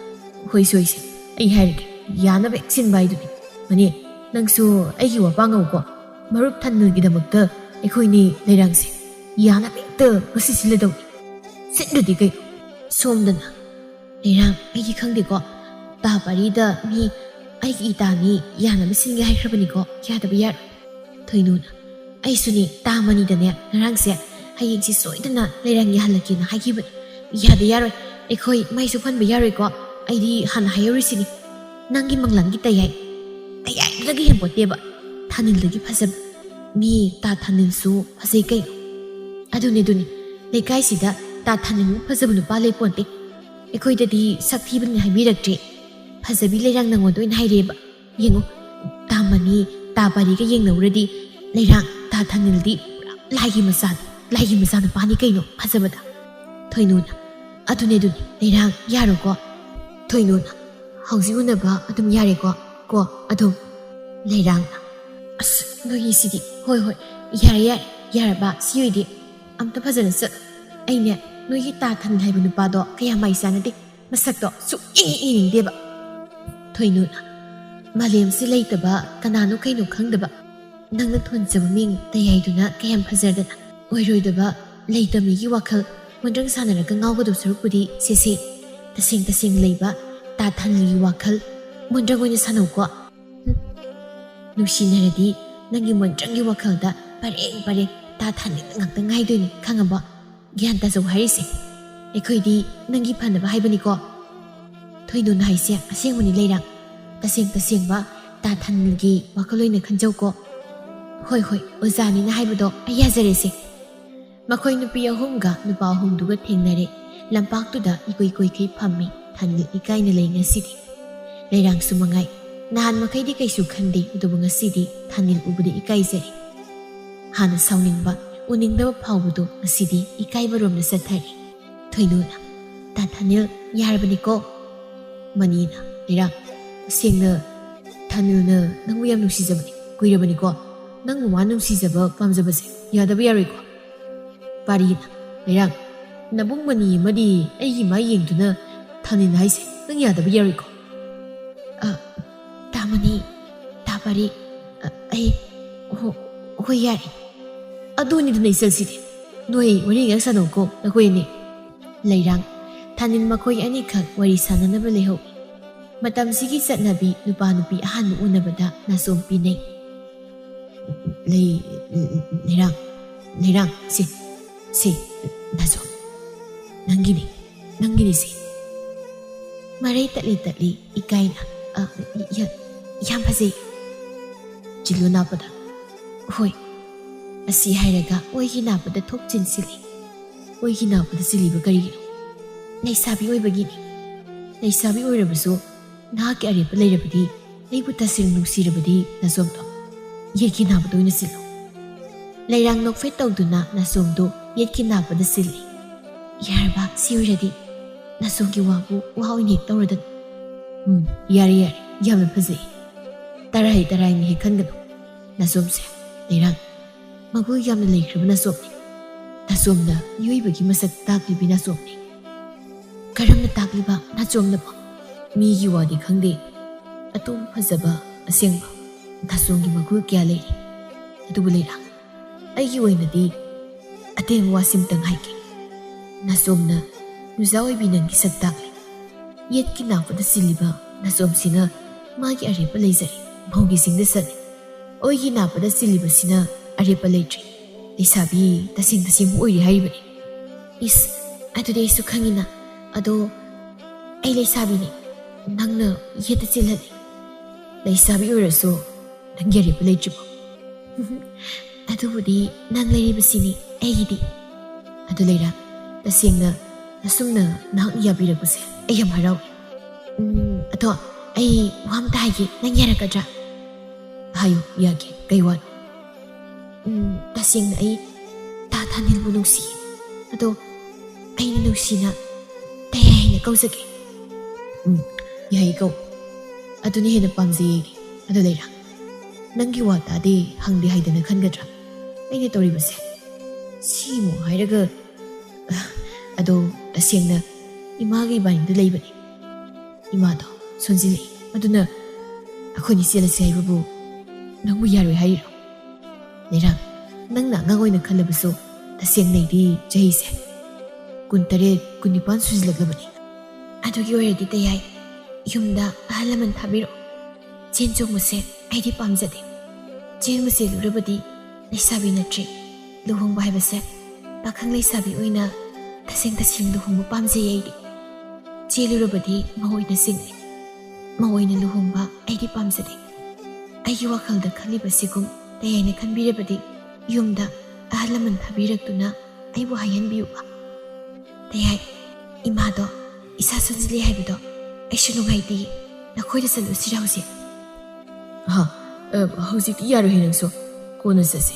ꯍꯣꯏ ꯁꯣꯏꯁꯦ ꯑꯩ ꯍꯥꯏꯔꯒꯦ ꯌꯥꯅꯕ ꯍꯦꯛ ꯁꯤꯟꯕ ꯍꯥꯏꯗꯨꯅꯤ ꯃꯅꯦ ꯅꯪꯁꯨ ꯑꯩꯒꯤ ꯋꯥꯄꯥꯡꯉꯧꯀꯣ ꯃꯔꯨꯞ ꯊꯟꯅꯜꯒꯤꯗꯃꯛꯇ ꯑꯩꯈꯣꯏꯅꯤ ꯂꯩꯔꯥꯡꯁꯦ ꯌꯥꯅꯕ ꯍꯦꯛꯇ ꯉꯁꯤ ꯁꯤꯜꯂꯗꯧꯅꯤ ꯁꯤꯟꯗ꯭ꯔꯗꯤ ꯀꯩꯅꯣ ꯁꯣꯝꯗꯅ ꯂꯩꯔꯥꯡ ꯑꯩꯒꯤ ꯈꯪꯗꯦꯀꯣ ꯇꯥ ꯄꯥꯔꯤꯗ ꯃꯤ ꯑꯩꯒꯤ ꯏꯇꯥꯅꯤ ꯌꯥꯅꯕ ꯁꯤꯟꯒꯦ ꯍꯥꯏꯈ꯭ꯔꯕꯅꯤꯀꯣ ꯌꯥꯗꯕ ꯌꯥꯔꯣꯏ ꯊꯣꯏꯅꯨꯅ ꯑꯩꯁꯨꯅꯤ ꯇꯥꯃꯅꯤꯗꯅꯦ ꯉꯔꯥꯡꯁꯦ ꯍꯌꯦꯡꯁꯤ ꯁꯣꯏꯗꯅ ꯂꯩꯔꯥꯡ ꯌꯥꯍꯜꯂꯛꯀꯦꯅ ꯍꯥꯏꯈꯤꯕꯅꯤ ꯌꯥꯗ ꯌꯥꯔꯣꯏ ꯑꯩꯈꯣꯏ ꯃꯩꯁꯨ ꯐꯟꯕ ꯌꯥꯔꯣꯏꯀꯣ ꯑꯩꯗꯤ ꯍꯥꯟꯅ ꯍꯥꯏꯍꯧꯔꯤꯁꯤꯅꯤ ꯅꯪꯒꯤ ꯃꯪꯂꯥꯟꯒꯤ ꯇꯌꯥꯏꯗꯨꯗꯒꯤ ꯍꯦꯟꯄꯣꯠꯇꯦꯕ ꯊꯥꯅꯤꯜꯗꯒꯤ ꯐꯖꯕ ꯃꯤ ꯇꯥ ꯊꯥꯅꯤꯜꯁꯨ ꯐꯖꯩ ꯀꯩꯅꯣ ꯑꯗꯨꯅꯤ ꯂꯩꯀꯥꯏꯁꯤꯗ ꯇꯥ ꯊꯥꯅꯤꯜꯃꯨꯛ ꯐꯖꯕ ꯅꯨꯄꯥ ꯂꯩꯄꯣꯟꯇꯦ ꯑꯩꯈꯣꯏꯗꯗꯤ ꯁꯛ ꯊꯤꯕꯅꯤ ꯍꯥꯏꯕꯤꯔꯛꯇ꯭ꯔꯦ ꯐꯖꯕꯤ ꯂꯩꯔꯥꯡ ꯅꯪꯉꯣꯟꯗ ꯑꯣꯏꯅ ꯍꯥꯏꯔꯦꯕ ꯌꯦꯡꯉꯣ ꯇꯥ ꯃꯅꯤ ꯇꯥ ꯄꯥꯔꯤꯒ ꯌꯦꯡꯅꯧꯔꯗꯤ ꯂꯩꯔꯥꯡ ꯇꯥ ꯊꯥꯅꯤꯜꯗꯤ ꯄꯨꯔꯥ ꯂꯥꯏꯒꯤ ꯃꯆꯥ ꯅꯨꯄꯥꯅꯤ ꯀꯩꯅꯣ ꯐꯖꯕꯗ ꯊꯣꯏꯅꯨꯅ ꯑꯗꯨꯅꯤ ꯂꯩꯔꯥꯡ ꯌꯥꯔꯣꯀꯣ ꯊꯣꯏꯅꯨꯅ ꯍꯧꯖꯤꯛ ꯎꯅꯕ ꯑꯗꯨꯝ ꯌꯥꯔꯦꯀꯣ ꯑꯗꯨꯝ ꯂꯩꯔꯥꯡꯅ ꯑꯁ ꯅꯣꯏꯒꯤꯁꯤꯗꯤ ꯍꯣꯏ ꯌꯥꯔꯕ ꯁꯤ ꯑꯣꯏꯗꯤ ꯑꯝꯇ ꯐꯖꯅ ꯆꯠꯂꯣ ꯑꯩꯅꯦ ꯅꯣꯏꯒꯤ ꯇꯥ ꯊꯥꯅꯤꯜ ꯍꯥꯏꯕ ꯅꯨꯄꯥꯗꯣ ꯀꯌꯥ ꯃꯥꯏ ꯆꯥꯅꯗꯦ ꯃꯁꯛꯇꯣ ꯏꯅꯤꯡꯗꯦꯕ ꯊꯣꯏꯅꯨꯅ ꯃꯥꯂꯦꯝꯁꯤ ꯂꯩꯇꯕ ꯀꯅꯥꯅꯣ ꯀꯩꯅꯣ ꯈꯪꯗꯕ ꯅꯪꯅ ꯊꯣꯟꯖꯕ ꯃꯤꯡ ꯇꯌꯥꯏꯗꯨꯅ ꯀꯌꯥꯝ ꯐꯖꯔꯗꯅ ꯑꯣꯏꯔꯣꯏꯗꯕ ꯂꯩꯇꯃꯤꯒꯤ ꯋꯥꯈꯜ ꯃꯣꯟꯗ꯭ꯔꯪ ꯁꯥꯟꯅꯔꯒ ꯉꯥꯎꯒꯗꯧ ꯁꯔꯨꯛꯄꯨꯗꯤ ꯁꯦ ꯇꯁꯦꯡ ꯂꯩꯕ ꯇꯥ ꯊꯥꯅꯤꯜꯒꯤ ꯋꯥꯈꯜ ꯃꯣꯟꯗ꯭ꯔꯪ ꯑꯣꯏꯅ ꯁꯥꯟꯅꯧꯀꯣ ꯅꯨꯡꯁꯤꯅꯔꯗꯤ ꯅꯪꯒꯤ ꯃꯣꯟꯗ꯭ꯔꯪꯒꯤ ꯋꯥꯈꯜꯗ ꯄꯔꯦꯡ ꯇꯥ ꯊꯥꯅꯤꯜ ꯉꯥꯛꯇ ꯉꯥꯏꯗꯣꯏꯅꯤ ꯈꯪꯉꯕ ꯒ꯭ꯌꯥꯟ ꯇꯥꯖꯧ ꯍꯥꯏꯔꯤꯁꯦ ꯑꯩꯈꯣꯏꯗꯤ ꯅꯪꯒꯤ ꯐꯅꯕ ꯍꯥꯏꯕꯅꯤꯀോ ꯊꯣꯏꯅꯨꯅ ꯍꯥꯏꯁꯦ ꯑꯁꯦꯡꯕꯅꯤ ꯂꯩꯔꯥꯡ ꯇꯁꯦꯡꯕ ꯇꯥ ꯊꯥꯅꯤꯜꯒꯤ ꯋꯥꯈꯜ ꯑꯣꯏꯅ ꯈꯟꯖꯧꯀꯣ ꯍꯣꯏ ꯑꯣꯖꯥꯅꯤꯅ ꯍꯥꯏꯕꯗꯣ ꯑꯩ ꯌꯥꯖꯔꯦꯁꯦ ꯃꯈꯣꯏ ꯅꯨꯄꯤ ꯑꯍꯨꯝꯒ ꯅꯨꯄꯥ ꯑꯍꯨꯝꯗꯨꯒ ꯊꯦꯡꯅꯔꯦ ꯂꯝꯄꯥꯛꯇꯨꯗ ꯏꯀꯣꯏꯀꯩ ꯐꯝꯃꯤ ꯊꯥꯅꯤꯜ ꯏꯀꯥꯏꯅ ꯂꯩ ꯉꯁꯤꯗꯤ ꯂꯩꯔꯥꯡꯁꯨ ꯃꯉꯥꯏ ꯅꯍꯥꯟ ꯃꯈꯩꯗꯤ ꯀꯩꯁꯨ ꯈꯟꯗꯦ ꯑꯗꯨꯕꯨ ꯉꯁꯤꯗꯤ ꯊꯥꯅꯤꯜ ꯎꯕꯗ ꯏꯀꯥꯏꯖꯔꯦ ꯍꯥꯟꯅ ꯁꯥꯎꯅꯤꯡꯕ ꯎꯅꯤꯡꯗꯕ ꯐꯥꯎꯕꯗꯣ ꯉꯁꯤꯗꯤ ꯏꯀꯥꯏꯕꯔꯣꯝꯗ ꯆꯠꯊꯔꯤ ꯊꯣꯏꯅꯨꯅ ꯇꯥ ꯊꯥꯅꯤꯜ ꯌꯥꯔꯕꯅꯤꯀꯣ ꯃꯅꯤꯅ ꯂꯩꯔꯥꯡ ꯇꯁꯦꯡꯅ ꯊꯥꯅꯤꯜꯅ ꯅꯪꯕꯨ ꯌꯥꯝ ꯅꯨꯡꯁꯤꯖꯕꯅꯤ ꯀꯨꯏꯔꯕꯅꯤꯀꯣ ꯅꯪꯕꯨ ꯃꯥ ꯅꯨꯡꯁꯤꯖꯕ ꯄꯥꯝꯖꯕꯁꯦ ꯌꯥꯗꯕ ꯌꯥꯔꯣꯏꯀꯣ ꯄꯥꯔꯤꯅ ꯂꯩꯔꯥꯡ ꯅꯕꯨꯡ ꯃꯅꯤ ꯑꯃꯗꯤ ꯑꯩꯒꯤ ꯃꯥ ꯌꯦꯡꯗꯨꯅ ꯊꯥꯅꯤꯜ ꯍꯥꯏꯁꯦ ꯅꯪ ꯌꯥꯗꯕ ꯌꯥꯔꯣꯏꯀꯣ ꯇꯥ ꯃꯅꯤ ꯇꯥ ꯄꯥꯔꯤ ꯑꯩ ꯍꯣꯏ ꯌꯥꯔꯦ ꯑꯗꯨꯅꯤꯗꯅ ꯏꯆꯜꯁꯤꯗꯤ ꯅꯣꯏ ꯋꯥꯔꯤ ꯉꯥꯛ ꯁꯥꯟꯅꯧꯀꯣ ꯅꯈꯣꯏꯅꯤ ꯂꯩꯔꯥꯡ ꯊꯥꯅꯤꯜ ꯃꯈꯣꯏ ꯑꯅꯤꯈꯛ ꯋꯥꯔꯤ ꯁꯥꯟꯅꯅꯕ ꯂꯩꯍꯧꯏ ꯃꯇꯝꯁꯤꯒꯤ ꯆꯠꯅꯕꯤ ꯅꯨꯄꯥ ꯅꯨꯄꯤ ꯑꯍꯥꯟꯕ ꯎꯅꯕꯗ ꯅꯥꯆꯣꯝ ꯄꯤꯅꯩ ꯂꯩꯔꯥꯡ ꯁꯤ ꯅꯥꯆꯣꯝ ꯅꯪꯒꯤꯅꯤ ꯁꯤ ꯃꯔꯩ ꯇꯠꯂꯤ ꯏꯀꯥꯏꯅ ꯌꯥꯝ ꯐꯖꯩ ꯆꯤꯜꯂꯨ ꯅꯥꯞꯄꯗ ꯍꯣꯏ ꯑꯁꯤ ꯍꯥꯏꯔꯒ ꯑꯣꯏꯒꯤ ꯅꯥꯞꯄꯗ ꯊꯣꯛ ꯆꯤꯟꯁꯤꯜꯂꯤ ꯑꯣꯏꯒꯤ ꯅꯥꯞꯄꯗ ꯆꯤꯜꯂꯤꯕ ꯀꯔꯤꯒꯤꯅꯣ ꯂꯩꯁꯥꯕꯤ ꯑꯣꯏꯕꯒꯤꯅꯤ ꯂꯩꯁꯥꯕꯤ ꯑꯣꯏꯔꯕꯁꯨ ꯅꯍꯥꯛꯀꯤ ꯑꯔꯦꯞꯄ ꯂꯩꯔꯕꯗꯤ ꯑꯩꯕꯨ ꯇꯁꯦꯡꯅ ꯅꯨꯡꯁꯤꯔꯕꯗꯤ ꯅꯥꯆꯣꯝꯗꯣ ꯌꯦꯠꯀꯤ ꯅꯥꯞꯄꯗ ꯑꯣꯏꯅ ꯆꯤꯜꯂꯨ ꯂꯩꯔꯥꯡ ꯅꯣꯛꯐꯦꯠ ꯇꯧꯗꯨꯅ ꯅꯥꯆꯣꯝꯗꯣ ꯌꯦꯠꯀꯤ ꯅꯥꯞꯄꯗ ꯆꯤꯜꯂꯤ ꯌꯥꯔꯕ ꯁꯤ ꯑꯣꯏꯔꯗꯤ ꯅꯥꯆꯣꯝꯒꯤ ꯋꯥꯕꯨ ꯋꯥ ꯑꯣꯏꯅ ꯍꯦꯛ ꯇꯧꯔꯗꯅ ꯌꯥꯔꯦ ꯌꯥꯝꯅ ꯐꯖꯩ ꯇꯔꯥꯏꯅ ꯍꯦꯛ ꯈꯟꯒꯅꯨ ꯅꯥꯆꯣꯝꯁꯦ ꯂꯩꯔꯥꯡ ꯃꯒꯨꯟ ꯌꯥꯝꯅ ꯂꯩꯈ꯭ꯔꯕ ꯅꯥꯆꯣꯝꯅꯤ ꯅꯥꯆꯣꯝꯅ ꯃꯤꯑꯣꯏꯕꯒꯤ ꯃꯁꯛ ꯇꯥꯛꯂꯤꯕꯤ ꯅꯥꯆꯣꯝꯅꯤ ꯀꯔꯝꯅ ꯇꯥꯛꯂꯤꯕ ꯅꯥꯆꯣꯝꯅꯕꯣ ꯃꯤꯒꯤ ꯋꯥꯗꯤ ꯈꯪꯗꯦ ꯑꯇꯣꯞꯄ ꯐꯖꯕ ꯑꯁꯦꯡꯕ ꯅꯥꯆꯣꯝꯒꯤ ꯃꯒꯨꯟ ꯀꯌꯥ ꯂꯩꯔꯤ ꯑꯗꯨꯕꯨ ꯂꯩꯔꯥꯡ ꯑꯩꯒꯤ ꯑꯣꯏꯅꯗꯤ ꯑꯇꯦꯟꯕ ꯋꯥꯁꯤꯝꯇꯪ ꯍꯥꯏꯒꯦ ꯅꯥꯆꯣꯝꯅ ꯅꯨꯖꯥ ꯑꯣꯏꯕꯤ ꯅꯪꯒꯤ ꯁꯛ ꯇꯥꯛꯂꯤ ꯌꯦꯠꯀꯤ ꯅꯥꯞꯄꯗ ꯆꯤꯜꯂꯤꯕ ꯅꯥꯆꯣꯝꯁꯤꯅ ꯃꯥꯒꯤ ꯑꯔꯦꯞꯄ ꯂꯩꯖꯔꯤ ꯃꯧꯒꯤꯁꯤꯡꯗ ꯆꯠꯂꯤ ꯑꯣꯏꯒꯤ ꯅꯥꯞꯄꯗ ꯆꯤꯜꯂꯤꯕꯁꯤꯅ ꯑꯔꯦꯞꯄ ꯂꯩꯇ꯭ꯔꯤ ꯂꯩꯁꯥꯕꯤ ꯇꯁꯦꯡꯕ ꯑꯣꯏꯔꯤ ꯍꯥꯏꯔꯤꯕꯅꯤ ꯑꯗꯨꯗꯤ ꯑꯩꯁꯨ ꯈꯪꯉꯤꯅ ꯑꯗꯣ ꯑꯩ ꯂꯩꯁꯥꯕꯤꯅꯤ ꯅꯪꯅ ꯌꯦꯠꯇ ꯆꯦꯜꯍꯜꯂꯤ ꯂꯩꯁꯥꯕꯤ ꯑꯣꯏꯔꯁꯨ ꯅꯪ ꯌꯥꯔꯤꯕ ꯂꯩꯇ꯭ꯔꯤꯕꯣ ꯑꯗꯨꯕꯨꯗꯤ ꯅꯪ ꯂꯩꯔꯤꯕꯁꯤꯅꯤ ꯑꯩꯒꯤꯗꯤ ꯑꯗꯨ ꯂꯩꯔꯥ ꯇꯁꯦꯡꯅ ꯑꯁꯨꯝꯅ ꯅꯍꯥꯛꯅ ꯌꯥꯕꯤꯔꯛꯄꯁꯦ ꯑꯩ ꯌꯥꯝ ꯍꯔꯥꯎꯏ ꯑꯗꯣ ꯑꯩ ꯋꯥ ꯑꯝꯇ ꯍꯥꯏꯒꯦ ꯅꯪ ꯌꯥꯔꯛꯀꯗ꯭ꯔꯥ ꯍꯥꯏꯌꯨ ꯌꯥꯒꯦ ꯀꯩ ꯋꯥꯅꯣ ꯇꯁꯦꯡꯅ ꯑꯩ ꯇꯥ ꯊꯥꯅꯤꯜꯕꯨ ꯅꯨꯡꯁꯤꯌꯦ ꯑꯗꯣ ꯑꯩꯅ ꯅꯨꯡꯁꯤꯅ ꯇꯌꯥꯏ ꯍꯥꯏꯅ ꯀꯧꯖꯒꯦ ꯌꯥꯏ ꯀꯧ ꯑꯗꯨꯅ ꯍꯦꯟꯅ ꯄꯥꯝꯖꯩ ꯑꯩꯗꯤ ꯑꯗꯨ ꯂꯩꯔꯥ ꯅꯪꯒꯤ ꯋꯥ ꯇꯥꯗꯦ ꯍꯪꯗꯦ ꯍꯥꯏꯗꯅ ꯈꯟꯒꯗ꯭ꯔꯥ ꯑꯩꯅ ꯇꯧꯔꯤꯕꯁꯦ ꯁꯤꯃꯨꯛ ꯍꯥꯏꯔꯒ ꯑꯗꯣ ꯇꯁꯦꯡꯅ ꯏꯃꯥꯒ ꯏꯕꯥꯅꯤꯗ ꯂꯩꯕꯅꯤ ꯏꯃꯥꯗꯣ ꯁꯣꯟꯖꯤꯜꯂꯛꯏ ꯑꯗꯨꯅ ꯑꯩꯈꯣꯏꯅꯤ ꯆꯦꯜꯂꯁꯤ ꯍꯥꯏꯕꯕꯨ ꯅꯪꯕꯨ ꯌꯥꯔꯣꯏ ꯍꯥꯏꯔꯤꯔꯣ ꯂꯩꯔꯥꯡ ꯅꯪꯅ ꯑꯉꯥꯡ ꯑꯣꯏꯅ ꯈꯜꯂꯕꯁꯨ ꯇꯁꯦꯡꯅꯩꯗꯤ ꯆꯍꯤꯁꯦ 18, 19 ꯁꯨꯖꯤꯜꯂꯛꯂꯕꯅꯤ ꯑꯗꯨꯒꯤ ꯑꯣꯏꯔꯗꯤ ꯇꯌꯥꯏ ꯌꯨꯝꯗ ꯑꯍꯜ ꯂꯃꯟ ꯊꯥꯕꯤꯔꯛꯑꯣ ꯆꯦꯟ ꯆꯣꯡꯕꯁꯦ ꯑꯩꯗꯤ ꯄꯥꯝꯖꯗꯦ ꯆꯦꯟꯕ ꯆꯦꯜꯂꯨꯔꯕꯗꯤ ꯂꯩꯁꯥꯕꯤ ꯅꯠꯇ꯭ꯔꯤ ꯂꯨꯍꯣꯡꯕ ꯍꯥꯏꯕꯁꯦ ꯄꯥꯈꯪ ꯂꯩꯁꯥꯕꯤ ꯑꯣꯏꯅ ꯇꯁꯦꯡ ꯂꯨꯍꯣꯡꯕ ꯄꯥꯝꯖꯩ ꯑꯩꯗꯤ ꯆꯦꯜꯂꯨꯔꯕꯗꯤ ꯃꯧ ꯑꯣꯏꯅ ꯆꯤꯡꯏ ꯃꯧ ꯑꯣꯏꯅ ꯂꯨꯍꯣꯡꯕ ꯑꯩꯗꯤ ꯄꯥꯝꯖꯗꯦ ꯑꯩꯒꯤ ꯋꯥꯈꯜꯗ ꯈꯜꯂꯤꯕꯁꯤꯒꯨꯝ ꯇꯌꯥꯏꯅ ꯈꯟꯕꯤꯔꯕꯗꯤ ꯌꯨꯝꯗ ꯑꯍꯜ ꯂꯃꯟ ꯊꯥꯕꯤꯔꯛꯇꯨꯅ ꯑꯩꯕꯨ ꯍꯥꯏꯍꯟꯕꯤꯌꯨꯕ ꯇꯌꯥꯏ ꯏꯃꯥꯗꯣ ꯏꯁꯥ ꯁꯣꯟꯖꯤꯜꯂꯤ ꯍꯥꯏꯕꯗꯣ ꯑꯩꯁꯨ ꯅꯨꯡꯉꯥꯏꯇꯦ ꯅꯈꯣꯏꯗ ꯆꯠꯂꯨꯁꯤꯔꯥ ꯍꯧꯖꯤꯛ ꯍꯧꯖꯤꯛꯇꯤ ꯌꯥꯔꯣꯏꯍꯦ ꯅꯪꯁꯨ ꯀꯣꯟꯅ ꯆꯠꯁꯤ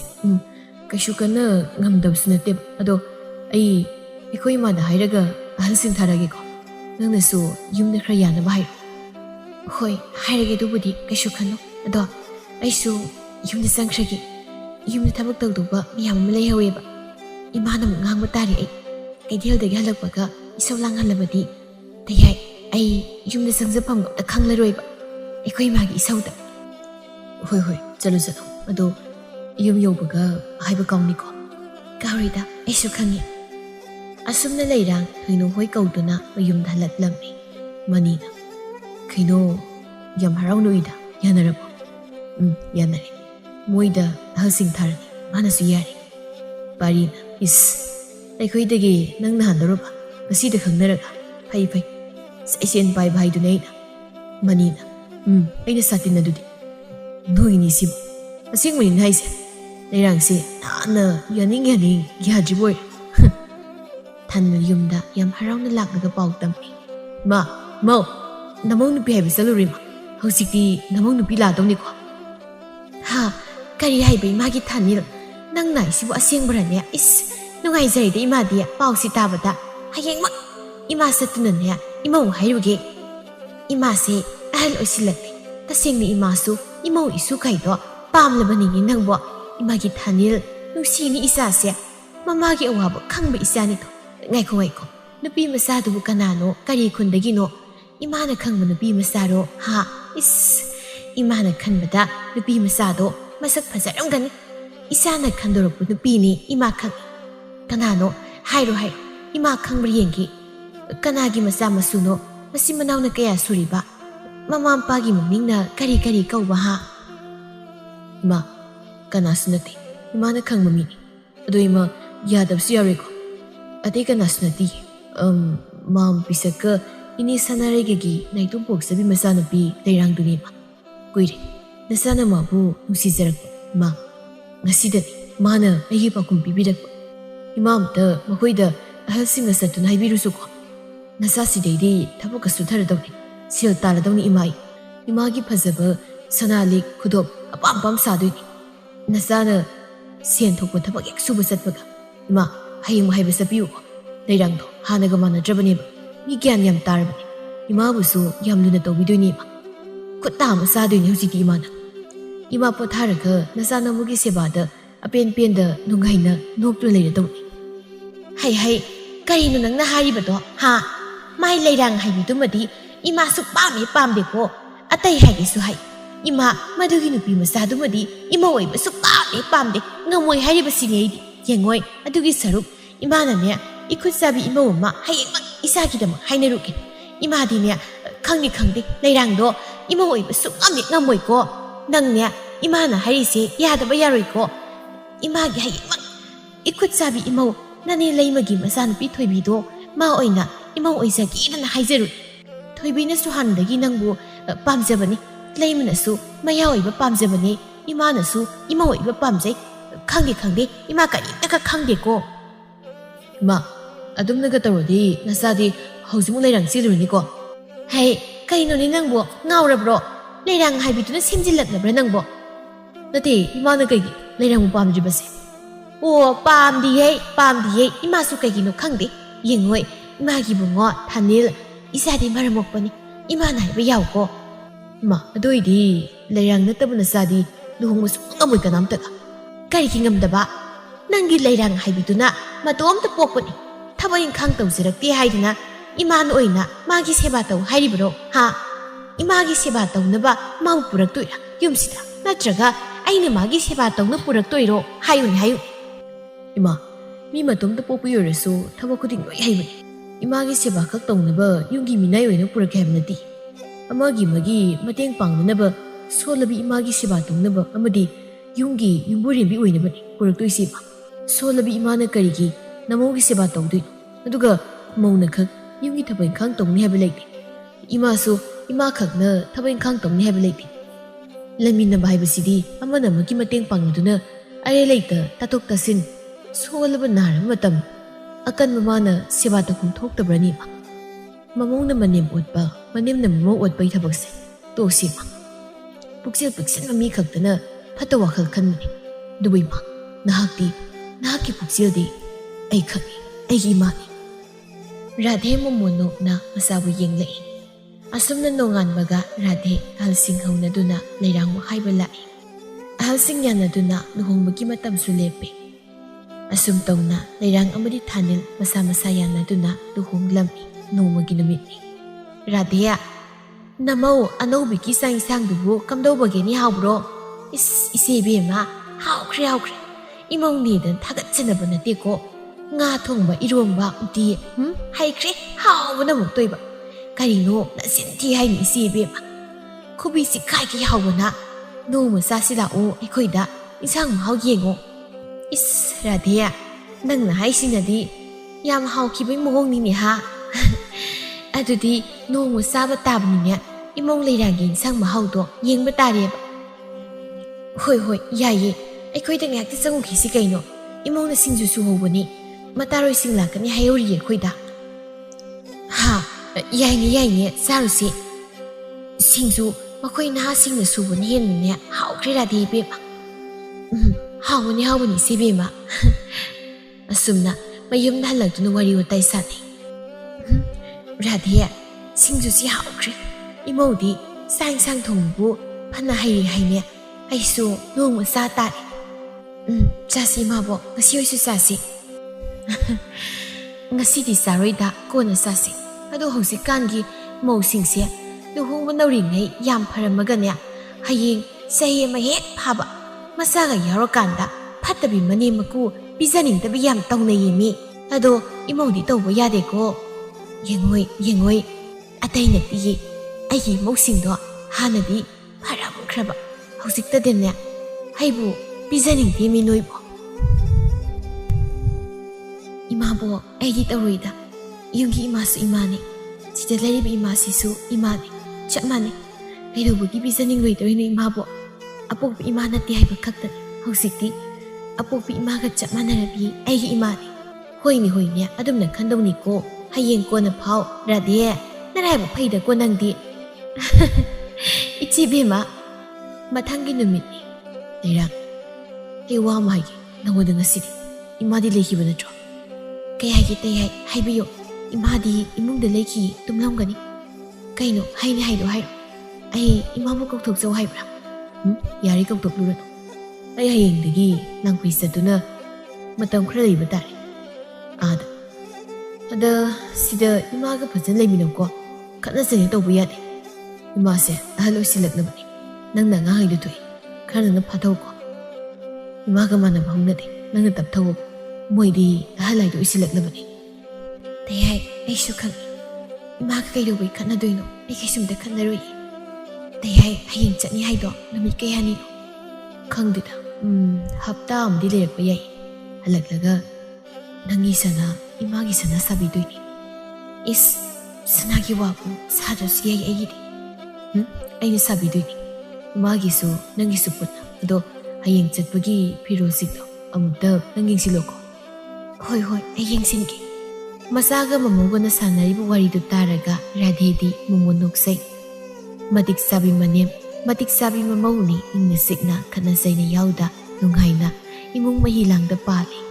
ꯀꯩꯁꯨ ꯀꯟꯅ ꯉꯝꯗꯕꯁꯨ ꯅꯠꯇꯦꯕ ꯑꯗꯣ ꯑꯩꯈꯣꯏ ꯏꯃꯥꯗ ꯍꯥꯏꯔꯒ ꯑꯍꯜꯁꯤꯡ ꯊꯥꯔꯒꯦꯀꯣ ꯅꯪꯅꯁꯨ ꯌꯨꯝꯗ ꯈꯔ ꯌꯥꯅꯕ ꯍꯥꯏꯔꯣ ꯍꯣꯏ ꯍꯥꯏꯔꯒꯦ ꯑꯗꯨꯕꯨꯗꯤ ꯀꯩꯁꯨ ꯈꯟꯅꯨ ꯑꯗꯣ ꯑꯩꯁꯨ ꯌꯨꯝꯗ ꯆꯪꯈ꯭ꯔꯒꯦ ꯌꯨꯝꯗ ꯊꯕꯛ ꯇꯧꯗꯧꯕ ꯃꯌꯥꯝ ꯑꯃ ꯂꯩꯍꯧꯋꯦꯕ ꯏꯃꯥꯅ ꯑꯃꯨꯛ ꯉꯥꯡꯕ ꯇꯥꯔꯦ ꯑꯩ ꯀꯩꯊꯦꯜꯗꯒꯤ ꯍꯜꯂꯛꯄꯒ ꯏꯁꯧ ꯂꯥꯡꯍꯜꯂꯕꯗꯤ ꯇꯌꯥꯏ ꯑꯩ ꯌꯨꯝꯗ ꯆꯪꯖꯐꯝ ꯑꯝꯇ ꯈꯪꯂꯔꯣꯏꯕ ꯑꯩꯈꯣꯏ ꯏꯃꯥꯒꯤ ꯏꯁꯧꯗ ꯍꯣꯏ ꯆꯠꯂꯨ ꯑꯗꯣ ꯌꯨꯝ ꯌꯧꯕꯒ ꯍꯥꯏꯕ ꯀꯥꯎꯅꯤꯀꯣ ꯀꯥꯎꯔꯣꯏꯗ ꯑꯩꯁꯨ ꯈꯪꯉꯤ ꯑꯁꯨꯝꯅ ꯂꯩꯔꯥꯡ ꯊꯣꯏꯅꯣ ꯍꯣꯏ ꯀꯧꯗꯨꯅ ꯃꯌꯨꯝꯗ ꯍꯜꯂꯛꯂꯝꯃꯤ ꯃꯅꯤꯅ ꯀꯩꯅꯣ ꯌꯥꯝ ꯍꯔꯥꯎꯅ ꯎꯏꯗ ꯌꯥꯅꯔꯕꯣ ꯌꯥꯅꯔꯦ ꯃꯣꯏꯗ ꯑꯍꯜꯁꯤꯡ ꯊꯥꯔꯅꯤ ꯃꯥꯅꯁꯨ ꯌꯥꯔꯦ ꯄꯥꯔꯤꯅ ꯑꯩꯈꯣꯏꯗꯒꯤ ꯅꯪꯅ ꯍꯥꯟꯗꯧꯔꯕ ꯉꯁꯤꯗ ꯈꯪꯅꯔꯒ ꯐꯩ ꯁꯦꯟ ꯄꯥꯏꯕ ꯍꯥꯏꯗꯨꯅ ꯑꯩꯅ ꯃꯅꯤꯅ ꯑꯩꯅ ꯁꯥꯇꯤꯟ ꯑꯗꯨꯗꯤ ꯅꯣꯏꯒꯤꯅꯤ ꯁꯤꯕꯨ ꯑꯁꯦꯡꯕꯅꯤꯅ ꯍꯥꯏꯁꯦ ꯂꯩꯔꯥꯡꯁꯦ ꯅꯍꯥꯟꯅ ꯌꯥꯅꯤꯡ ꯌꯥꯗ꯭ꯔꯤꯕ ꯑꯣꯏꯔꯦ ꯊꯟꯅ ꯌꯨꯝꯗ ꯌꯥꯝ ꯍꯔꯥꯎꯅ ꯂꯥꯛꯂꯒ ꯄꯥꯎ ꯇꯝꯃꯤ ꯃꯧ ꯅꯃꯧ ꯅꯨꯄꯤ ꯍꯥꯏꯕ ꯆꯠꯂꯨꯔꯤꯃ ꯍꯧꯖꯤꯛꯇꯤ ꯅꯃꯧ ꯅꯨꯄꯤ ꯂꯥꯛꯗꯧꯅꯤꯀꯣ ꯀꯔꯤ ꯍꯥꯏꯕ ꯏꯃꯥꯒꯤ ꯊꯥꯅꯤꯜ ꯅꯪꯅ ꯑꯩꯁꯤꯕꯨ ꯑꯁꯦꯡꯕꯔꯅꯦ ꯅꯨꯡꯉꯥꯏꯖꯔꯤꯗ ꯏꯃꯥꯗꯤ ꯄꯥꯎꯁꯤ ꯇꯥꯕꯗ ꯍꯌꯦꯡꯃꯛ ꯏꯃꯥ ꯆꯠꯇꯨꯅꯅꯦ ꯏꯃꯧ ꯍꯥꯏꯔꯨꯒꯦ ꯏꯃꯥꯁꯦ ꯑꯍꯜ ꯑꯣꯏꯁꯤꯜꯂꯛꯂꯦ ꯇꯁꯦꯡꯅ ꯏꯃꯥꯁꯨ ꯏꯃꯧ ꯏꯁꯨꯈꯩꯗꯣ ꯄꯥꯝꯂꯕꯅꯤꯅꯦ ꯅꯪꯕꯣ ꯏꯃꯥꯒꯤ ꯊꯥꯅꯤꯜ ꯅꯨꯡꯁꯤꯅꯤ ꯏꯆꯥꯁꯦ ꯃꯃꯥꯒꯤ ꯑꯋꯥꯕ ꯈꯪꯕ ꯏꯆꯥꯅꯤꯗꯣ ꯉꯥꯏꯈꯣ ꯅꯨꯄꯤ ꯃꯆꯥꯗꯨꯕꯨ ꯀꯅꯥꯅꯣ ꯀꯔꯤ ꯈꯨꯟꯗꯒꯤꯅೋ ꯏꯃꯥꯅ ꯈꯪꯕ ꯅꯨꯄꯤ ꯃꯆꯥꯔꯣ 이마는 큰보다 누비 무사도 마삭 파자롱가니 이사나 칸도록부 누비니 이마캉 까나노 하이로 이마캉 브리엔기 까나기 마사 마수노 마시마나우나 kaya 수리바 마마암빠기 맘밍나 까리까리 까우바하 이마 까나스 나티 이마나 캉 맘이니 아도 이마 야답수 야리고 아디 까나스 나티 마음 비사까 이니 사나레게기 나이도 복사비 마사나비 레랑두니마 꾸이레 나사나 마부 누시자락바 마 나시다니 마나 아이기 바꿈 비비락바 이마암다 마호이다 아할싱나 사투나 하이비루수고 나사시데이디 타보가수 타르다우니 실 따라다우니 이마기 파자바 사나릭 구독 아빰빰 사두니 나사나 시엔 톡바 타박 약수바 삿바가 이마 하이무 하이바 사비우고 레랑도 하나가 마나드라바니바 미기안 얌 따르바니 이마부수 얌누나 또비두니마 ꯈꯨꯠꯇꯥ ꯑꯃ ꯆꯥꯗꯣꯏꯅꯤ ꯍꯧꯖꯤꯛꯇꯤ ꯏꯃꯥ ꯄꯣꯊꯥꯔꯒ ꯅꯆꯥꯅꯃꯨꯒꯤ ꯁꯦꯕꯥꯗ ꯑꯄꯦꯟꯄꯦꯟꯗ ꯅꯨꯡꯉꯥꯏꯅ ꯅꯣꯛꯇꯨꯅ ꯂꯩꯔꯗꯧꯅꯤ ꯍꯩ ꯀꯔꯤꯅꯣ ꯅꯪꯅ ꯍꯥꯏꯔꯤꯕꯗꯣ ꯃꯥꯏ ꯂꯩꯔꯥꯡ ꯍꯥꯏꯕꯗꯨꯃꯗꯤ ꯏꯃꯥꯁꯨ ꯄꯥꯝꯗꯦꯀꯣ ꯑꯇꯩ ꯍꯥꯏꯒꯦꯁꯨ ꯍꯥꯏ ꯏꯃꯥ ꯃꯗꯨꯒꯤ ꯅꯨꯄꯤ ꯃꯆꯥꯗꯨꯃꯗꯤ ꯏꯃꯥ ꯑꯣꯏꯕꯁꯨ ꯄꯥꯝꯗꯦ ꯉꯝꯃꯣꯏ ꯍꯥꯏꯔꯤꯕꯁꯤꯅꯤ ꯑꯩꯗꯤ ꯌꯦꯡꯉꯣꯏ ꯑꯗꯨꯒꯤ ꯁꯔꯨꯛ ꯏꯃꯥꯅꯅꯦ ꯏꯈꯨꯠ ꯆꯥꯕꯤ ꯏꯃꯧ ꯑꯃ ꯍꯌꯦꯡꯃꯛ ꯏꯆꯥꯒꯤꯗꯃꯛ ꯍꯥꯏꯅꯔꯨꯒꯦ ꯏꯃꯥꯗꯤꯅꯦ ꯈꯪꯗꯦ ꯂꯩꯔꯥꯡꯗꯣ 이모 오이브 쑥감이 나모이고 낭냐 이마나 하리세 야다바 야로이고 이마기 하이막 이쿠짜비 이모 나니 레이마기 마산 비토이비도 마 오이나 이모 오이사기 이런 하이제루 ꯊꯣꯏꯕꯤꯅꯁꯨ ꯍꯥꯟꯅꯗꯒꯤ ꯅꯪꯕꯨ ꯄꯥꯝꯖꯕꯅꯤ ꯂꯩꯃꯅꯁꯨ ꯃꯌꯥ ꯑꯣꯏꯕ ꯄꯥꯝꯖꯕꯅꯤ ꯏꯃꯥꯅꯁꯨ ꯏꯃꯥ ꯑꯣꯏꯕ ꯄꯥꯝꯖꯩ ꯈꯪꯗꯦ ꯏꯃꯥ ꯀꯔꯤꯝꯇꯒ ꯈꯪꯗꯦꯀꯣ ꯏꯃꯥ ꯑꯗꯨꯝꯅꯒ ꯇꯧꯔꯗꯤ ꯅꯆꯥꯗꯤ ꯍꯧꯖꯤꯛꯃꯨꯛ ꯂꯩꯔꯥꯡ ꯆꯦꯜꯂꯨꯔꯅꯤꯀꯣ ꯍꯩ ꯀꯩꯅꯣꯅꯦ ꯅꯪꯕꯨ ꯉꯥꯎꯔꯕ꯭ꯔꯣ ꯂꯩꯔꯥꯡ ꯍꯥꯏꯕꯤꯗꯨꯅ ꯁꯦꯝꯖꯤꯜꯂꯛꯂꯕ꯭ꯔꯥ ꯅꯪꯕꯣ ꯅꯠꯇꯦ ꯏꯃꯥꯅ ꯀꯩꯒꯤ ꯂꯩꯔꯥꯡꯕꯨ ꯄꯥꯝꯗ꯭ꯔꯤꯕꯁꯦ ꯑꯣ ꯄꯥꯝꯗꯤꯌꯦ ꯏꯃꯥꯁꯨ ꯀꯩꯒꯤꯅꯣ ꯈꯪꯗꯦ ꯌꯦꯡꯉꯣꯏ ꯏꯃꯥꯒꯤ ꯕꯨꯡꯉꯣ ꯊꯥꯅꯤꯜ ꯏꯆꯥꯗꯤ ꯃꯔꯝ ꯃꯣꯛꯄꯅꯤ ꯏꯃꯥꯅ ꯍꯥꯏꯕ ꯌꯥꯎꯀꯣ ꯏꯃꯥ ꯑꯗꯨ ꯑꯣꯏꯗꯤ ꯂꯩꯔꯥꯡ ꯅꯠꯇꯕ ꯅꯆꯥꯗꯤ ꯂꯨꯍꯣꯡꯕ ꯁꯨꯡꯉꯝ ꯉꯝꯃꯣꯏ ꯀꯅꯥꯝꯇꯒ ꯀꯔꯤꯒꯤ ꯉꯝꯗꯕ ꯅꯪꯒꯤ ꯂꯩꯔꯥꯡ ꯍꯥꯏꯕꯤꯗꯨꯅ ꯃꯇꯣꯝꯇ ꯄꯣꯛꯄꯅꯤ ꯊꯕꯛ ꯏꯪꯈꯥꯡ ꯇꯧꯖꯔꯛꯇꯦ ꯍꯥꯏꯗꯨꯅ 이만 오이나 마기 세바도 하리브로 하 이마기 세바도는바 마우 부럭도이라 юм시다 나트라가 아이는 마기 세바도는 부럭도이로 하윤 이마 미마 돔도 뽑으여래서 타바코딩 노이 하이브니 이마기 세바 각도는바 용기 미나요이는 부럭해 합나디 아마기 마기 마땡 빵는바 솔라비 이마기 세바도는바 아마디 용기 용부림비 오이는바니 부럭도이시바 솔라비 이마는 까리기 나모기 세바도도이 아두가 모우나각 yung thaba inkhang tongni habi leiti imasu ima khakna thaba inkhang tongni habi leiti lamina bai basidi amana maki mateng pangduna are leita tatok tasin solaba nar matam akan mamana seba ta kum thok tabrani ma mamong na manem utba manem na mamong utba I thabak se to sima puksil puksil mami khaktana phata wakhal khan mani dubai ma nahaki puksil di ai khaki ai gi ma Radhe momono na masabu yeng lai. Asum na nongan baga Radhe halsing haw na duna layrang wakay balai. Halsing yan na duna nuhong magi matam sulepe. Asum tong na layrang amadi tanil masa-masa yan na duna nuhong lami no magi namit ni. Radhe ya, namaw anaw biki sang dubu kamdaw bagay ni haw bro. Isibi ma, haw kre. Imong nidan tagat sinaba na tiko. Nga thongba irongba uti hai kre haw na muk toiba karino na sinti hai ni si be ma khubi si khai ki haw na no ma sa sila o ikoi da isang ma haw yengo is Radhe nang na hai sinadi yam haw ki bai mong ni ha adudi no ma sa ba tab ni ne imong leirang gi isang ma haw do yeng ba tare ba hoi yaye ikoi da ngak ti sangu ki si kaino imong na singju su ho bani Mataroi singla kani hayori khoida ha yaine sarusi singju makoi na singna subuni henne hawkre Radhe be hawni sebe ma asumna mayum na halagtuna wari watai sani Radhe singju si hawkre imodi sang thongbu phana haine aisu nong sa tare chasi mabo ngasi oisu chasi Ngasidi saroida kona sasi ado hausikangi mawsingse luhongba nauringai yam pharamagane hayeng sahi ma hek phaba masaga yarokanda phatabi mani maku bijaningdabi yam tawna yemi ado imodi tawba yade ko yengoi ataina ti ayi mawsingdo hanadi pharamkraba hausikta denne haibu bijaningdi mi noibo Imabo aidi taroida yungi imasu imani sida laribi imasisu imani chapmani kaidobugi bizaning loidoina imabo apokbi imana ti haiba khakta hausikti apokbi imaga chapmanarabi aigi imani hoini adumna khandawni ko hayeng ko na phau Radhe naraiba phaida ko nangdi ichi bema mathangi numit leirang ewa mai nangoda ngasidi imadi lehiba natro Kaya kita haibiyo imadi imungda leki tumlamgani kaino haini haido hairo ai imamu kokthok jau haibra yari kokthok lurano ai hayengdagi nang pisaduna matam khra leiba tare ada sida imaga phajan leiminamko khatna sene tawbu yade imase ahalo silaknabani nangna nga haidu thoi khana na phathau ko imaga mana bhaunade nangna tapthau Moidi halai do isilaknabani tayai aisu khang ima ka kaido bai khana doino ai kaisum da khana roi tayai hayeng chani haido namit kayani khangdida hafta amdi lerak ba yai halaklaga nangi sana imagi sana sabi doini is ꯁꯅꯥꯒꯤ ꯋꯥꯕꯨ ꯁꯥꯗ꯭ꯔꯁꯨ ꯌꯥꯏ ꯑꯩꯒꯤꯗꯤ. ꯑꯩꯅ ꯁꯥꯕꯤꯗꯣꯏꯅꯤ. ꯃꯥꯒꯤꯁꯨ ꯅꯪꯒꯤꯁꯨ ꯄꯨꯟꯅ. ꯑꯗꯣ ꯍꯌꯦꯡ ꯆꯠꯄꯒꯤ ꯐꯤꯔꯣꯜꯁꯤꯡꯗꯣ ꯑꯃꯨꯛꯇ ꯅꯪ ꯌꯦꯡꯁꯤꯜꯂꯣꯀꯣ. ꯍꯣꯏ ꯍꯣꯏ ꯑꯩ ꯌꯦꯡꯁꯤꯟꯒꯦ. ꯃꯆꯥꯒ ꯃꯃꯧꯒꯅ ꯁꯥꯟꯅꯔꯤꯕ ꯋꯥꯔꯤꯗꯨ ꯇꯥꯔꯒ ꯔꯥꯙꯦꯗꯤ ꯃꯣꯃꯣꯟ ꯅꯣꯛꯆꯩ. ꯃꯇꯤꯛ ꯆꯥꯕꯤ ꯃꯅꯦꯝ, ꯃꯇꯤꯛ ꯆꯥꯕꯤ ꯃꯃꯧꯅꯤ ꯏꯪꯅ ꯆꯤꯛꯅ ꯈꯠꯅ ꯆꯩꯅ ꯌꯥꯎꯗ ꯅꯨꯡꯉꯥꯏꯅ ꯏꯃꯨꯡ ꯃꯍꯤ ꯂꯥꯡꯗ ꯄꯥꯜꯂꯤ.